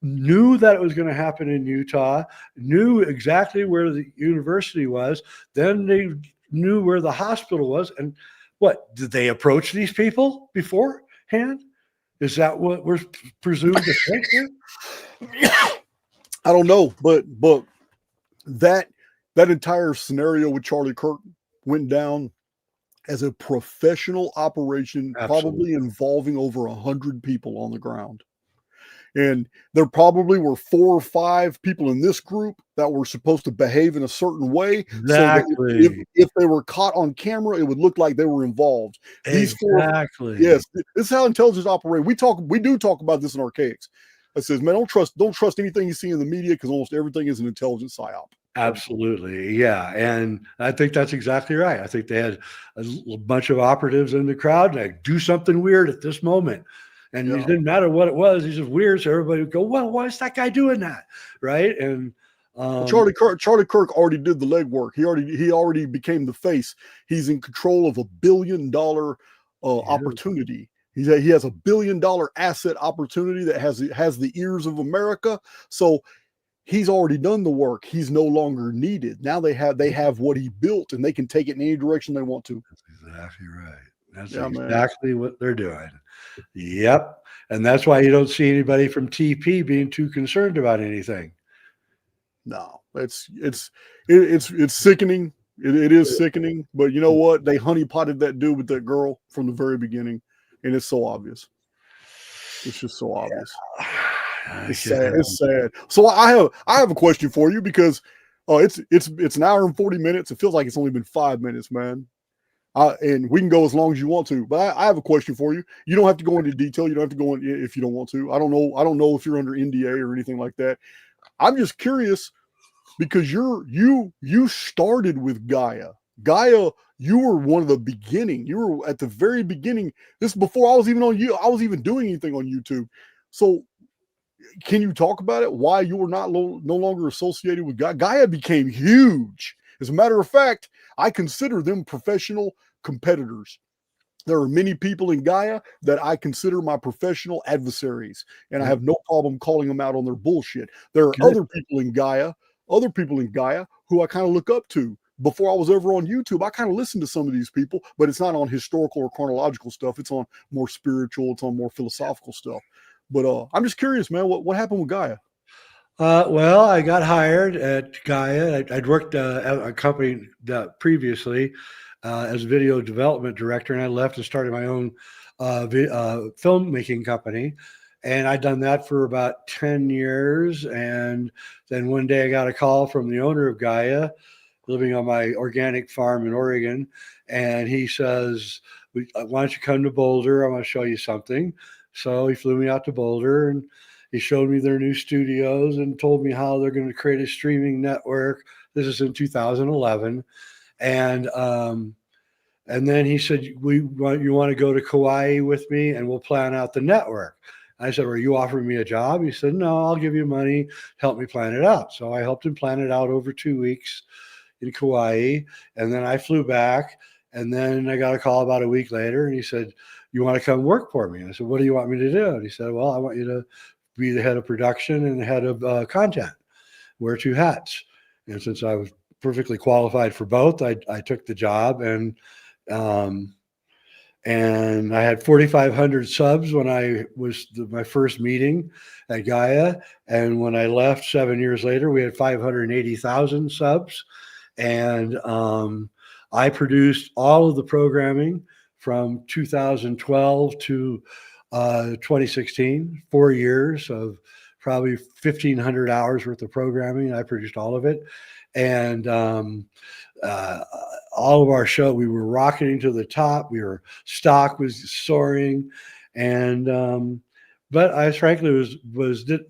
knew that it was going to happen in Utah, knew exactly where the university was, then they knew where the hospital was. And what, did they approach these people beforehand? Is that what we're presumed to think here? I don't know, but that entire scenario with Charlie Kirk went down as a professional operation, probably involving over 100 people on the ground. And there probably were 4 or 5 people in this group that were supposed to behave in a certain way. Exactly. So that if they were caught on camera, it would look like they were involved. These exactly. 4, yes, this is how intelligence operates. We do talk about this in Archaix. It says, man, don't trust anything you see in the media because almost everything is an intelligence psyop. Absolutely. Yeah. And I think that's exactly right. I think they had a bunch of operatives in the crowd and like, do something weird at this moment. And it didn't matter what it was. He's just weird. So everybody would go, well, why is that guy doing that? Right. And Charlie Kirk already did the legwork. He already became the face. He's in control of $1 billion opportunity. He has $1 billion asset opportunity that has the ears of America. So he's already done the work. He's no longer needed. Now they have what he built, and they can take it in any direction they want to. That's exactly right. That's Yeah, man. exactly what they're doing. Yep. And that's why you don't see anybody from TP being too concerned about anything. No, it's sickening. It is sickening. But you know what? They honeypotted that dude with that girl from the very beginning, and it's so obvious. It's just so obvious. It's sad. It's sad. So I have a question for you because it's an hour and 40 minutes. It feels like it's only been 5 minutes, man. And we can go as long as you want to. But I have a question for you. You don't have to go into detail. You don't have to go in if you don't want to. I don't know. I don't know if you're under NDA or anything like that. I'm just curious because you started with Gaia. Gaia, you were one of the beginning. You were at the very beginning. This before I was even on you. I was even doing anything on YouTube. So can you talk about it? Why you were not no longer associated with Gaia? Gaia became huge. As a matter of fact, I consider them professional competitors. There are many people in Gaia that I consider my professional adversaries, and I have no problem calling them out on their bullshit. There are other people in Gaia who I kind of look up to. Before I was ever on YouTube, I kind of listened to some of these people, but it's not on historical or chronological stuff. It's on more spiritual, it's on more philosophical stuff. But I'm just curious, man, what happened with Gaia? Well, I got hired at Gaia. I'd worked at a company previously as a video development director, and I left and started my own filmmaking company. And I'd done that for about 10 years. And then one day I got a call from the owner of Gaia, living on my organic farm in Oregon. And he says, why don't you come to Boulder? I want to show you something. So he flew me out to Boulder, and he showed me their new studios and told me how they're going to create a streaming network. This is in 2011. And then he said, you want to go to Kauai with me and we'll plan out the network. I said, are you offering me a job? He said, no, I'll give you money to help me plan it out. So I helped him plan it out over 2 weeks in Kauai. And then I flew back, and then I got a call about a week later, and he said, you want to come work for me? And I said, what do you want me to do? And he said, well, I want you to be the head of production and the head of content, wear 2 hats. And since I was perfectly qualified for both, I took the job, and I had 4,500 subs when I was my first meeting at Gaia. And when I left 7 years later, we had 580,000 subs. And I produced all of the programming from 2012 to 2016, 4 years of probably 1,500 hours worth of programming. I produced all of it. And all of our show, we were rocketing to the top. Stock was soaring. And but I frankly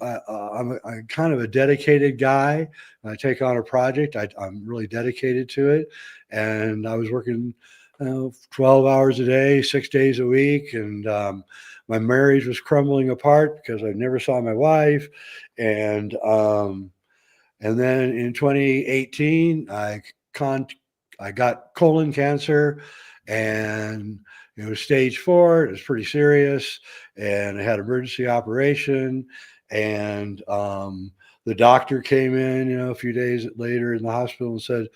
I'm kind of a dedicated guy. When I take on a project, I'm really dedicated to it. And I was working 12 hours a day, 6 days a week. And my marriage was crumbling apart because I never saw my wife. And then in 2018, I got colon cancer, and it was stage 4. It was pretty serious, and I had emergency operation. And the doctor came in, a few days later in the hospital and said,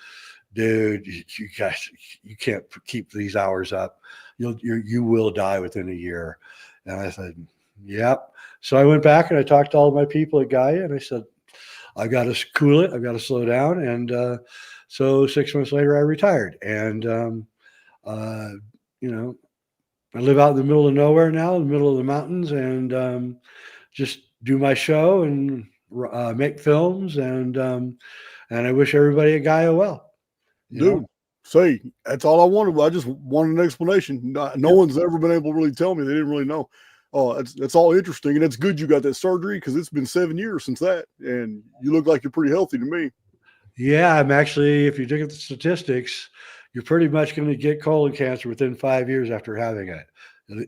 dude, you guys, you can't keep these hours up. You will die within a year. And I said, yep. So I went back and I talked to all of my people at Gaia, and I said, I got to cool it. I've got to slow down. And so 6 months later, I retired. And, I live out in the middle of nowhere now, in the middle of the mountains, and just do my show and make films. And I wish everybody at Gaia well. Dude, say, that's all I wanted. I just wanted an explanation. No one's ever been able to really tell me. They didn't really know. That's all interesting, and it's good you got that surgery because it's been 7 years since that, and you look like you're pretty healthy to me. Yeah, I'm actually, if you look at the statistics, you're pretty much going to get colon cancer within 5 years after having it.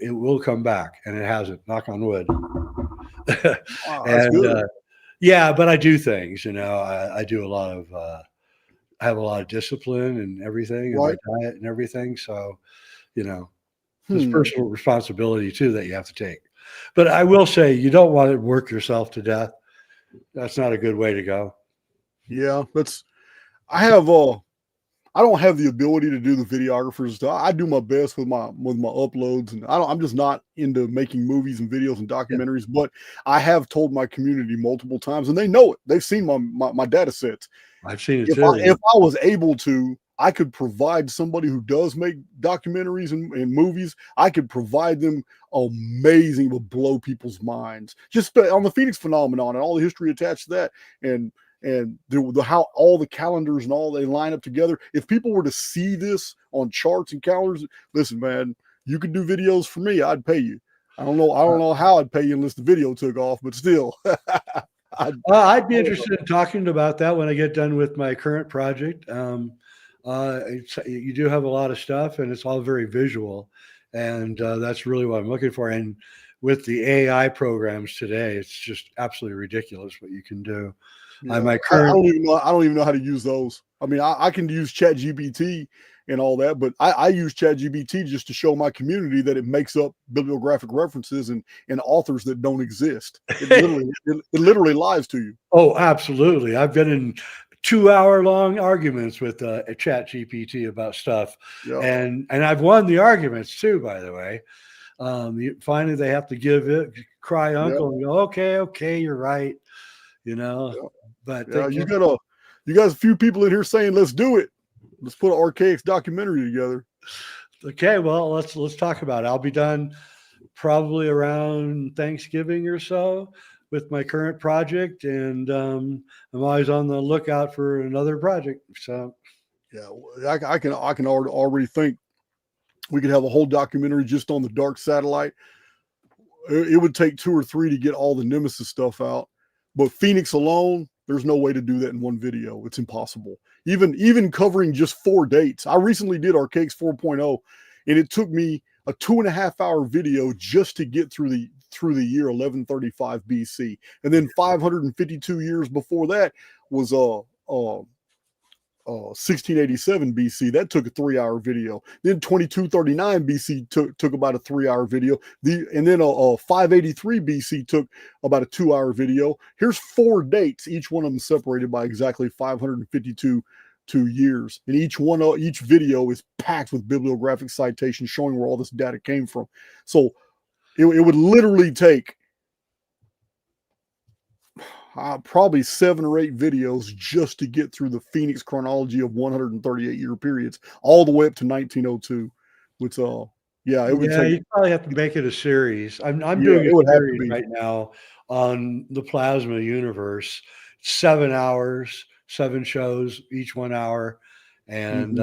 It will come back, and it hasn't. Knock on wood. Wow, that's good. Yeah, but I do things. I do a lot of. I have a lot of discipline and everything, and my diet and everything. So, it's personal responsibility too that you have to take. But I will say, you don't want to work yourself to death. That's not a good way to go. Yeah, I have I don't have the ability to do the videographers stuff. I do my best with my uploads, and I'm just not into making movies and videos and Yeah, documentaries. But I have told my community multiple times, and they know it. They've seen my data sets. I've seen it If too. I was able to, I could provide somebody who does make documentaries and movies. I could provide them amazing, will blow people's minds just on the Phoenix phenomenon and all the history attached to that, and how all the calendars and all they line up together. If people were to see this on charts and calendars, listen, man, you could do videos for me. I'd pay you. I don't know how I'd pay you unless the video took off, but still. I'd be interested in talking about that when I get done with my current project. You do have a lot of stuff, and it's all very visual, and that's really what I'm looking for. And with the AI programs today, it's just absolutely ridiculous what you can do. Yeah. My current, I don't even know how to use those. I mean, I can use ChatGPT and all that, but I use ChatGPT just to show my community that it makes up bibliographic references and authors that don't exist. It literally lies to you. oh, absolutely. I've been in 2 hour long arguments with a ChatGPT about stuff, Yeah. and I've won the arguments too, by the way. Finally, they have to cry uncle and go, okay, you're right. Yeah. But Yeah, you got a few people in here saying, let's do it. Let's put an Archaix documentary together. okay, well, let's talk about it. I'll be done probably around Thanksgiving or so with my current project, and I'm always on the lookout for another project. So yeah, I can already think we could have a whole documentary just on the dark satellite. It would take 2 or 3 to get all the Nemesis stuff out, but Phoenix alone, there's no way to do that in one video. It's impossible. Even covering just 4 dates. I recently did Archaix 4.0, and it took me a 2.5-hour video just to get through the year 1135 BC, and then 552 years before that was 1687 BC. That took a 3-hour video. Then 2239 BC took about a 3-hour video. And then 583 BC took about a 2-hour video. Here's 4 dates, each one of them separated by exactly 552 years, and each video is packed with bibliographic citations showing where all this data came from. So it would literally take probably 7 or 8 videos just to get through the Phoenix chronology of 138 year periods, all the way up to 1902. Which, it would take. you probably have to make it a series. I'm Yeah, doing it a would have to series be. right now on the plasma universe. 7 hours, 7 shows, each 1 hour, and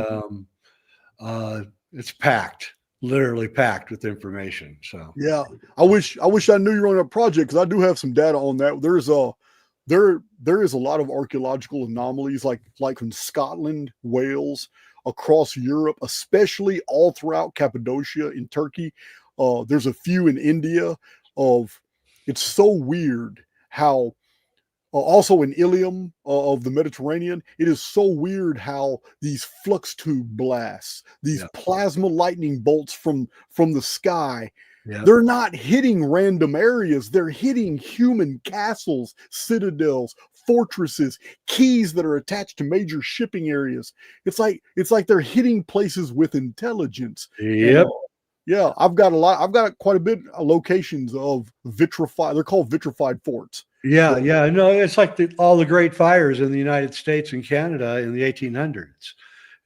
it's packed, literally packed with information. So Yeah, I wish I knew you were on that project, because I do have some data on that. There is a lot of archaeological anomalies, like in Scotland, Wales, across Europe, especially all throughout Cappadocia in Turkey. There's a few in India. It's so weird how also in Ilium of the Mediterranean, it is so weird how these flux tube blasts, these plasma lightning bolts from the sky, they're not hitting random areas. They're hitting human castles, citadels, fortresses, keys that are attached to major shipping areas. It's like they're hitting places with intelligence. Yep. And, I've got quite a bit of locations of vitrified. They're called vitrified forts. Yeah. No, it's like all the great fires in the United States and Canada in the 1800s.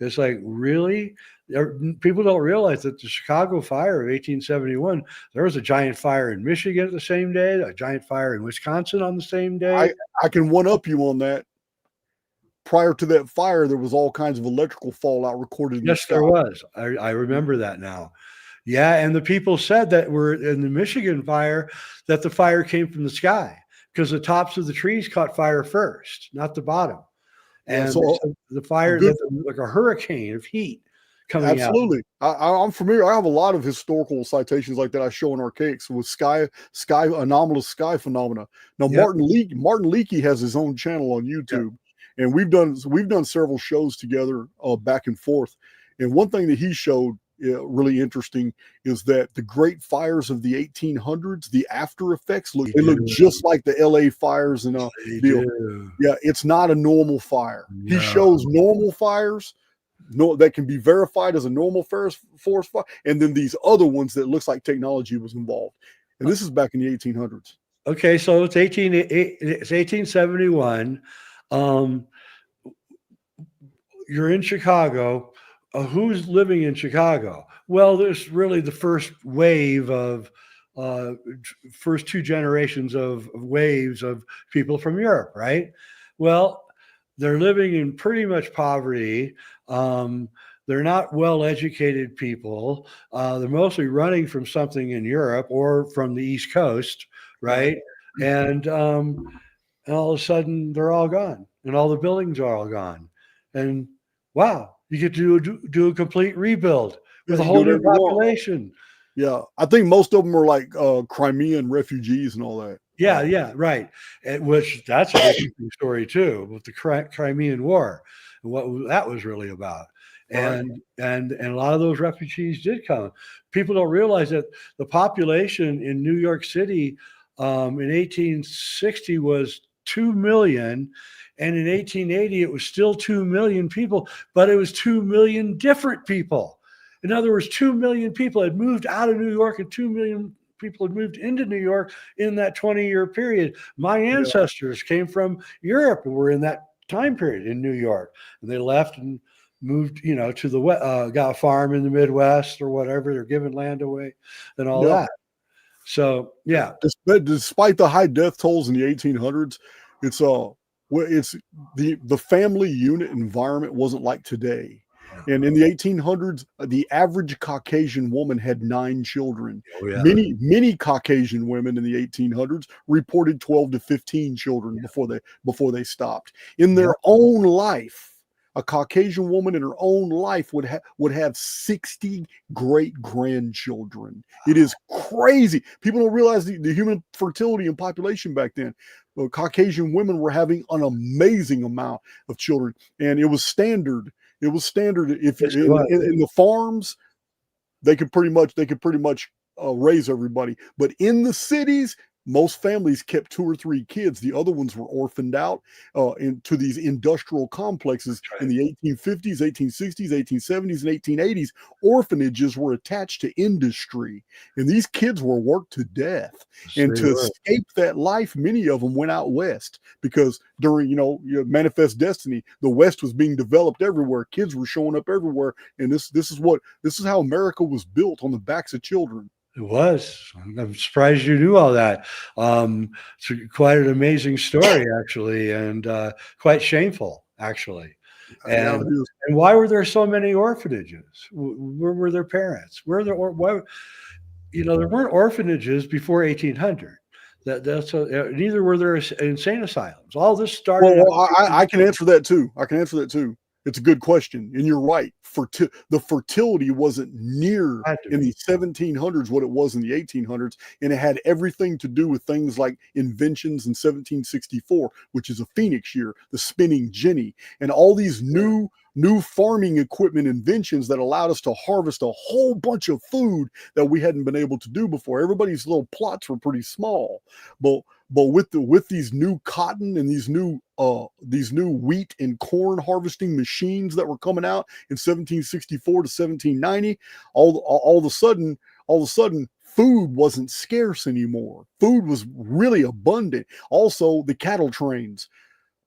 It's like, really? People don't realize that the Chicago fire of 1871, there was a giant fire in Michigan at the same day, a giant fire in Wisconsin on the same day. I can one up you on that. Prior to that fire, there was all kinds of electrical fallout recorded in the sky. There was. I remember that now. Yeah, and the people said that were in the Michigan fire that the fire came from the sky because the tops of the trees caught fire first, not the bottom. And so the fire, like a hurricane of heat coming out. Absolutely. I'm familiar. I have a lot of historical citations like that I show in Archaix with sky anomalous sky phenomena. Now, Martin Leakey has his own channel on YouTube, and we've done several shows together back and forth. And one thing that he showed really interesting is that the great fires of the 1800s, the after effects look just like the LA fires and deal. Yeah, it's not a normal fire. He shows normal fires no, that can be verified as a normal forest fire, and then these other ones that looks like technology was involved. And this is back in the 1800s. Okay, so it's 1871. Um, you're in Chicago. Who's living in Chicago? Well, there's really the first wave of uh, first two generations of waves of people from Europe, right? Well, they're living in pretty much poverty. Um, they're not well educated people. They're mostly running from something in Europe or from the East Coast, right? And and all of a sudden they're all gone, and all the buildings are all gone. And wow, you get to do a complete rebuild Yeah, with a you can do whole new whatever you want. population. Yeah, I think most of them are like Crimean refugees and all that. Yeah, yeah, right. And which that's an interesting story too, with the Crimean War and what that was really about. Right. And a lot of those refugees did come. People don't realize that the population in New York City in 1860 was 2 million, and in 1880 it was still 2 million people, but it was 2 million different people. In other words, 2 million people had moved out of New York, and 2 million people had moved into New York in that 20-year period. My Yeah. ancestors came from Europe and were in that time period in New York, and they left and moved, to the got a farm in the Midwest or whatever. They're giving land away and all Yeah. that. So yeah, Despite the high death tolls in the 1800s, it's it's the family unit environment wasn't like today. And in the 1800s, the average Caucasian woman had 9 children. oh yeah, Many Caucasian women in the 1800s reported 12 to 15 children before they stopped. In their own life, a Caucasian woman in her own life would have 60 great grandchildren. It is crazy. People don't realize the human fertility and population back then. Caucasian women were having an amazing amount of children, and it was standard. It was standard. If yes, in, in the farms, they could pretty much raise everybody, but in the cities, most families kept 2 or 3 kids. The other ones were orphaned out into these industrial complexes in the 1850s, 1860s, 1870s, and 1880s. Orphanages were attached to industry, and these kids were worked to death. And to escape that life, many of them went out west because during Manifest Destiny, the West was being developed everywhere. Kids were showing up everywhere, and this is how America was built, on the backs of children. It was. I'm surprised you knew all that. It's quite an amazing story, actually, and quite shameful, actually. Yeah, And why were there so many orphanages? Where were their parents? Where there why? There weren't orphanages before 1800. Neither were there insane asylums. All this started. Well, I can answer that too. It's a good question, and you're right. The fertility wasn't near in the 1700s what it was in the 1800s, and it had everything to do with things like inventions in 1764, which is a Phoenix year, the spinning jenny, and all these new farming equipment inventions that allowed us to harvest a whole bunch of food that we hadn't been able to do before. Everybody's little plots were pretty small, but with these new cotton and these new wheat and corn harvesting machines that were coming out in 1764 to 1790, all of a sudden food wasn't scarce anymore. Food was really abundant. Also, the cattle trains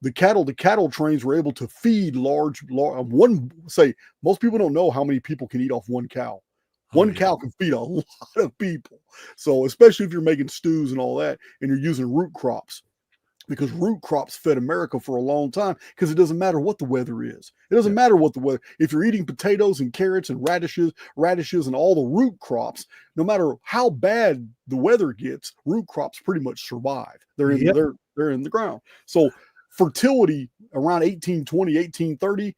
were able to feed large most people don't know how many people can eat off one cow. One cow can feed a lot of people. So especially if you're making stews and all that, and you're using root crops, because root crops fed America for a long time, because it doesn't matter what the weather is. It doesn't matter what the weather. If you're eating potatoes and carrots and radishes and all the root crops, no matter how bad the weather gets, root crops pretty much survive. They're in the ground. So fertility around 1820, 1830,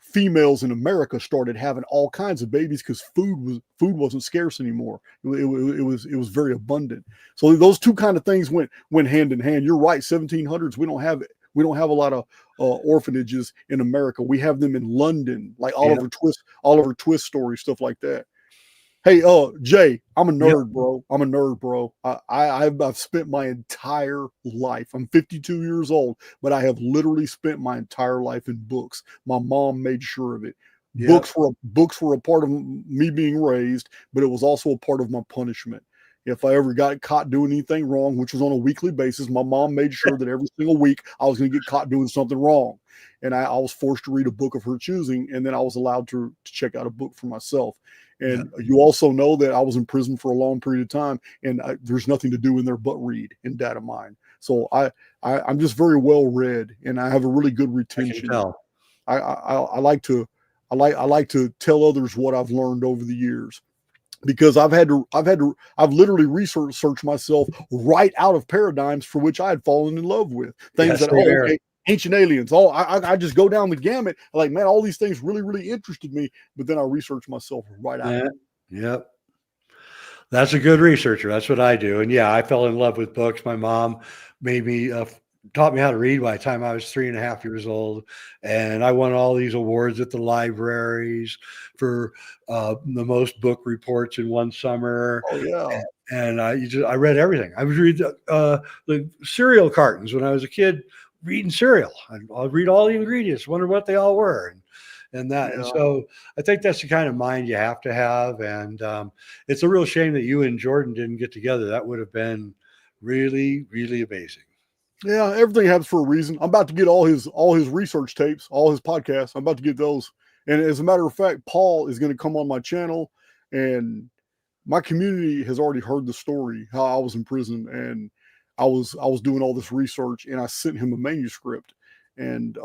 females in America started having all kinds of babies because food wasn't scarce anymore. It was very abundant. So those two kind of things went hand in hand. You're right. 1700s. We don't have a lot of orphanages in America. We have them in London, like Oliver Twist stories, stuff like that. Hey, Jay, I'm a nerd, bro. I've spent my entire life. I'm 52 years old, but I have literally spent my entire life in books. My mom made sure of it. Yep. Books were a part of me being raised, but it was also a part of my punishment. If I ever got caught doing anything wrong, which was on a weekly basis, my mom made sure that every single week I was going to get caught doing something wrong. And I was forced to read a book of her choosing, and then I was allowed to check out a book for myself. Yep. And you also know that I was in prison for a long period of time, and there's nothing to do in there but read in data mine. So I'm just very well read, and I have a really good I can retention. tell. I like to tell others what I've learned over the years, because I've literally researched myself right out of paradigms for which I had fallen in love with. Things Yeah, that, same here. okay, ancient aliens. Oh, I just go down the gamut. Like, man, all these things really, really interested me. But then I researched myself right out of it. Yep. That's a good researcher. That's what I do. And yeah, I fell in love with books. My mom made me taught me how to read by the time I was 3.5 years old, and I won all these awards at the libraries for the most book reports in one summer. Oh yeah. And I read everything. I would read the cereal cartons when I was a kid, reading cereal. I'd read all the ingredients, wonder what they all were, and that. And Yeah. so I think that's the kind of mind you have to have. And it's a real shame that you and Jordan didn't get together. That would have been really, really amazing. Yeah, everything happens for a reason. I'm about to get all his research tapes, all his podcasts. I'm about to get those. And as a matter of fact, Paul is going to come on my channel, and my community has already heard the story how I was in prison, and I was doing all this research, and I sent him a manuscript, and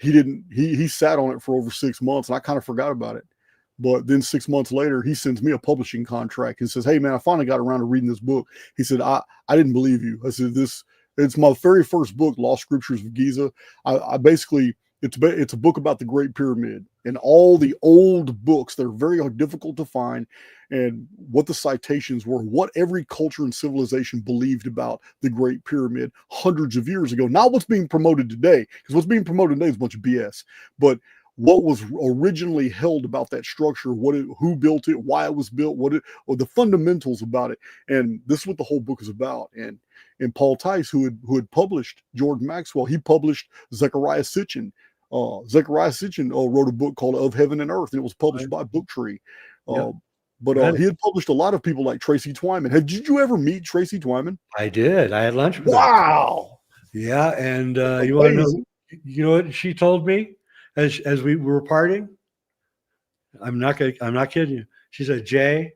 he sat on it for over 6 months, and I kind of forgot about it. But then 6 months later, he sends me a publishing contract and says, "Hey man, I finally got around to reading this book." He said, I didn't believe you. I said, it's my very first book, Lost Scriptures of Giza. I basically, it's a book about the Great Pyramid and all the old books that are very difficult to find, and what the citations were, what every culture and civilization believed about the Great Pyramid hundreds of years ago. Not what's being promoted today, because what's being promoted today is a bunch of BS, but what was originally held about that structure, who built it, why it was built, or the fundamentals about it. And this is what the whole book is about. And Paul Tice, who had published Jordan Maxwell, he published Zechariah Sitchin. Zechariah Sitchin wrote a book called Of Heaven and Earth, and it was published by Booktree. Yep. But he had published a lot of people like Tracy Twyman. Did you ever meet Tracy Twyman? I did. I had lunch with her. Wow. Yeah, and you want to know? You know what she told me as we were parting? I'm not kidding you. She said, "Jay,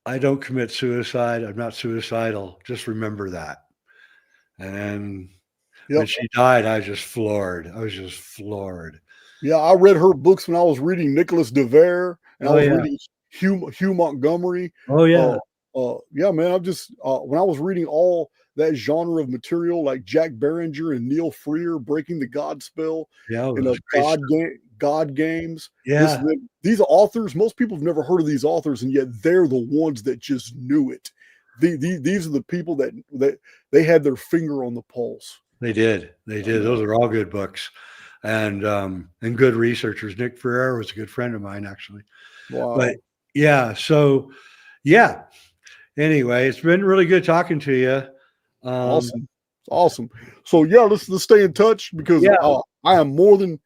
I don't commit suicide. I'm not suicidal. Just remember that." And then when she died, I was just floored. Yeah, I read her books when I was reading Nicholas DeVere, and I was reading Hugh Montgomery. Oh yeah. Yeah, man. I'm just when I was reading all that genre of material, like Jack Barringer and Neil Freer, Breaking the God Spell, and God Games. Yeah. These authors, most people have never heard of these authors, and yet they're the ones that just knew it. These are the people that they had their finger on the pulse. They did. Those are all good books, and good researchers. Nick Ferrer was a good friend of mine, actually. Wow. But yeah, so yeah. Anyway, it's been really good talking to you. Awesome. So yeah, let's stay in touch, because I am more than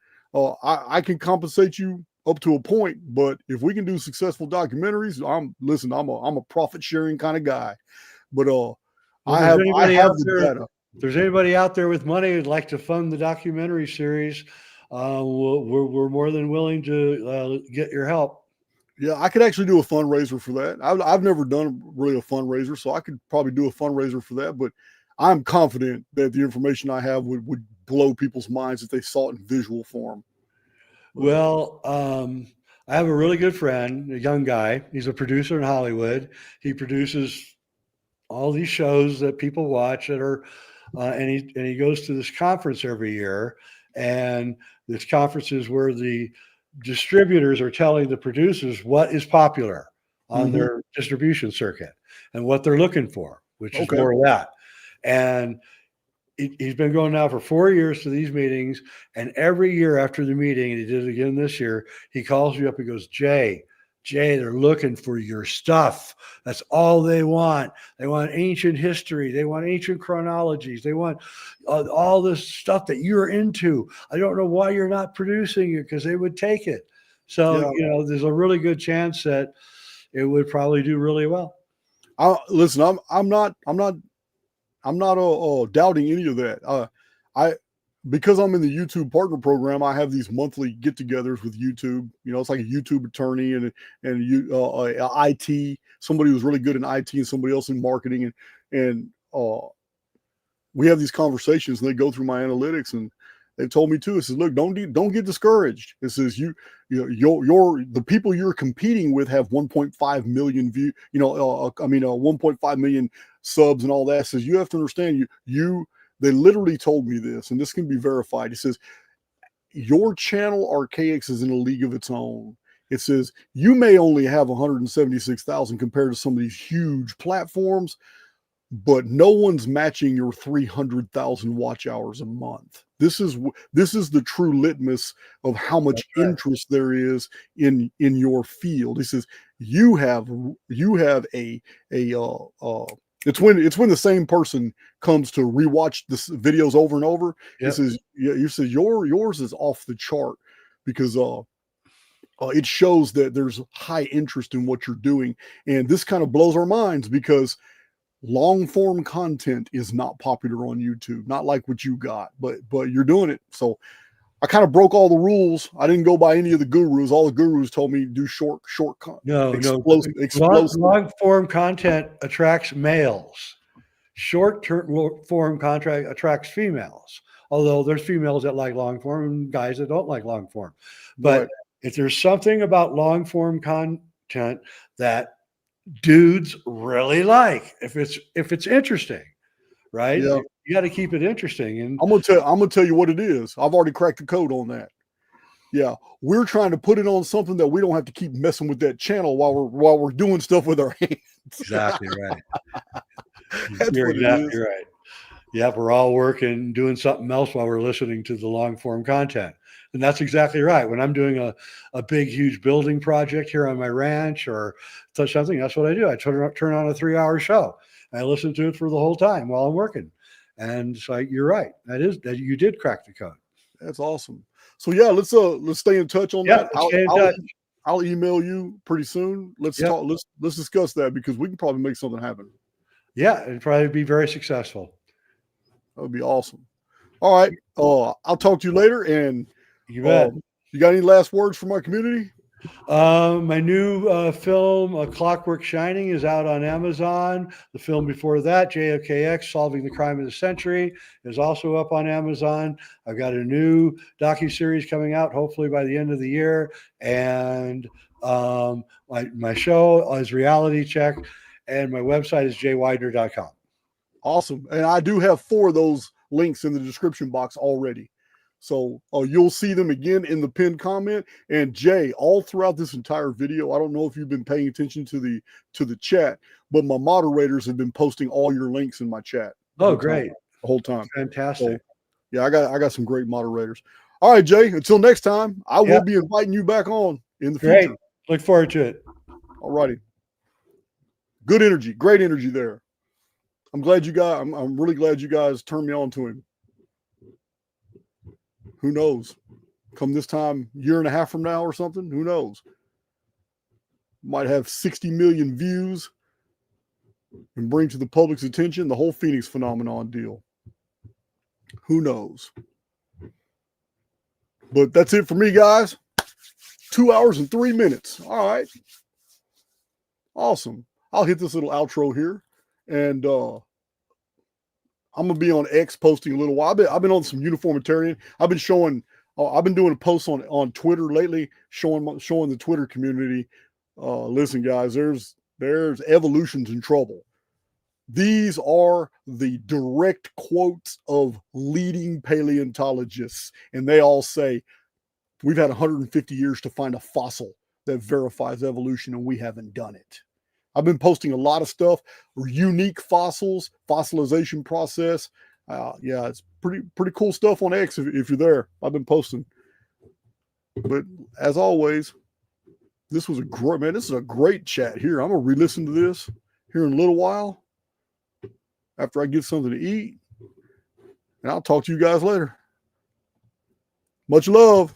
I can compensate you up to a point, but if we can do successful documentaries, I'm a profit sharing kind of guy. But I have the data. If there's anybody out there with money who'd like to fund the documentary series, we're more than willing to get your help. Yeah, I could actually do a fundraiser for that. I've never done really a fundraiser, so I could probably do a fundraiser for that. But I'm confident that the information I have would blow people's minds if they saw it in visual form. Well, I have a really good friend, a young guy. He's a producer in Hollywood. He produces all these shows that people watch that are, and he goes to this conference every year. And this conference is where the distributors are telling the producers what is popular on their distribution circuit and what they're looking for, which is more of that. And he's been going now for 4 years to these meetings, and every year after the meeting, and he did it again this year, he calls me up and goes, Jay, Jay, they're looking for your stuff. That's all they want. They want ancient history. They want ancient chronologies. They want all this stuff that you're into. I don't know why you're not producing it, because they would take it. So, Yeah. there's a really good chance that it would probably do really well. Listen, I'm not doubting any of that. Because I'm in the YouTube partner program, I have these monthly get-togethers with YouTube. It's like a YouTube attorney and IT, somebody who's really good in IT and somebody else in marketing, and we have these conversations, and they go through my analytics, and they've told me too. It says, look, don't get discouraged. It says the people you're competing with have 1.5 million 1.5 million subs and all that. It says you have to understand they literally told me this, and this can be verified. It says your channel Archaix is in a league of its own. It says you may only have 176,000 compared to some of these huge platforms, but no one's matching your 300,000 watch hours a month. This is the true litmus of how much interest there is in your field. It says you have a it's when the same person comes to rewatch the videos over and over. Yep. It says yours is off the chart because it shows that there's high interest in what you're doing, and this kind of blows our minds because long form content is not popular on YouTube, not like what you got, but you're doing it. So I kind of broke all the rules. I didn't go by any of the gurus. All the gurus told me to do short explosive. Long form content attracts males. Short form content attracts females. Although there's females that like long form and guys that don't like long form. But right. If there's something about long form content that dudes really like, if it's interesting, right? Yeah. You got to keep it interesting. And I'm gonna tell you what it is. I've already cracked the code on that. Yeah, we're trying to put it on something that we don't have to keep messing with that channel while we're doing stuff with our hands. Exactly right. You're exactly right. Yeah, we're all working, doing something else while we're listening to the long form content. And that's exactly right. When I'm doing a big, huge building project here on my ranch or something, that's what I do. I turn on a 3-hour show. I listen to it for the whole time while I'm working. And it's like, you're right. That you did crack the code. That's awesome. So yeah, let's stay in touch on that. I'll email you pretty soon. Let's talk. Let's discuss that because we can probably make something happen. Yeah, it'd probably be very successful. That would be awesome. All right. I'll talk to you later. And you bet. You got any last words from our community? My new film, Clockwork Shining, is out on Amazon. The film before that, Archaix, Solving the Crime of the Century, is also up on Amazon. I've got a new docuseries coming out, hopefully by the end of the year. And my show is Reality Check, and my website is jweidner.com. Awesome. And I do have 4 of those links in the description box already. So you'll see them again in the pinned comment. And Jay, all throughout this entire video, I don't know if you've been paying attention to the chat, but my moderators have been posting all your links in my chat. Oh, great. The whole time. Fantastic. So, yeah, I got some great moderators. All right, Jay, until next time, I will be inviting you back on in the future. Look forward to it. All righty. Good energy. Great energy there. I'm really glad you guys turned me on to him. Who knows? Come this time, 1.5 years from now or something, who knows? Might have 60 million views and bring to the public's attention the whole Phoenix phenomenon deal. Who knows? But that's it for me, guys. 2 hours and 3 minutes. All right. Awesome. I'll hit this little outro here. And I'm gonna be on X posting a little while. I've been on some uniformitarian. I've been doing a post on Twitter lately, showing the Twitter community. Listen, guys, there's evolution's in trouble. These are the direct quotes of leading paleontologists, and they all say we've had 150 years to find a fossil that verifies evolution, and we haven't done it. I've been posting a lot of stuff, unique fossils, fossilization process. Yeah, it's pretty cool stuff on X if you're there. I've been posting. But as always, This was a great, man. This is a great chat here. I'm going to re-listen to this here in a little while after I get something to eat. And I'll talk to you guys later. Much love.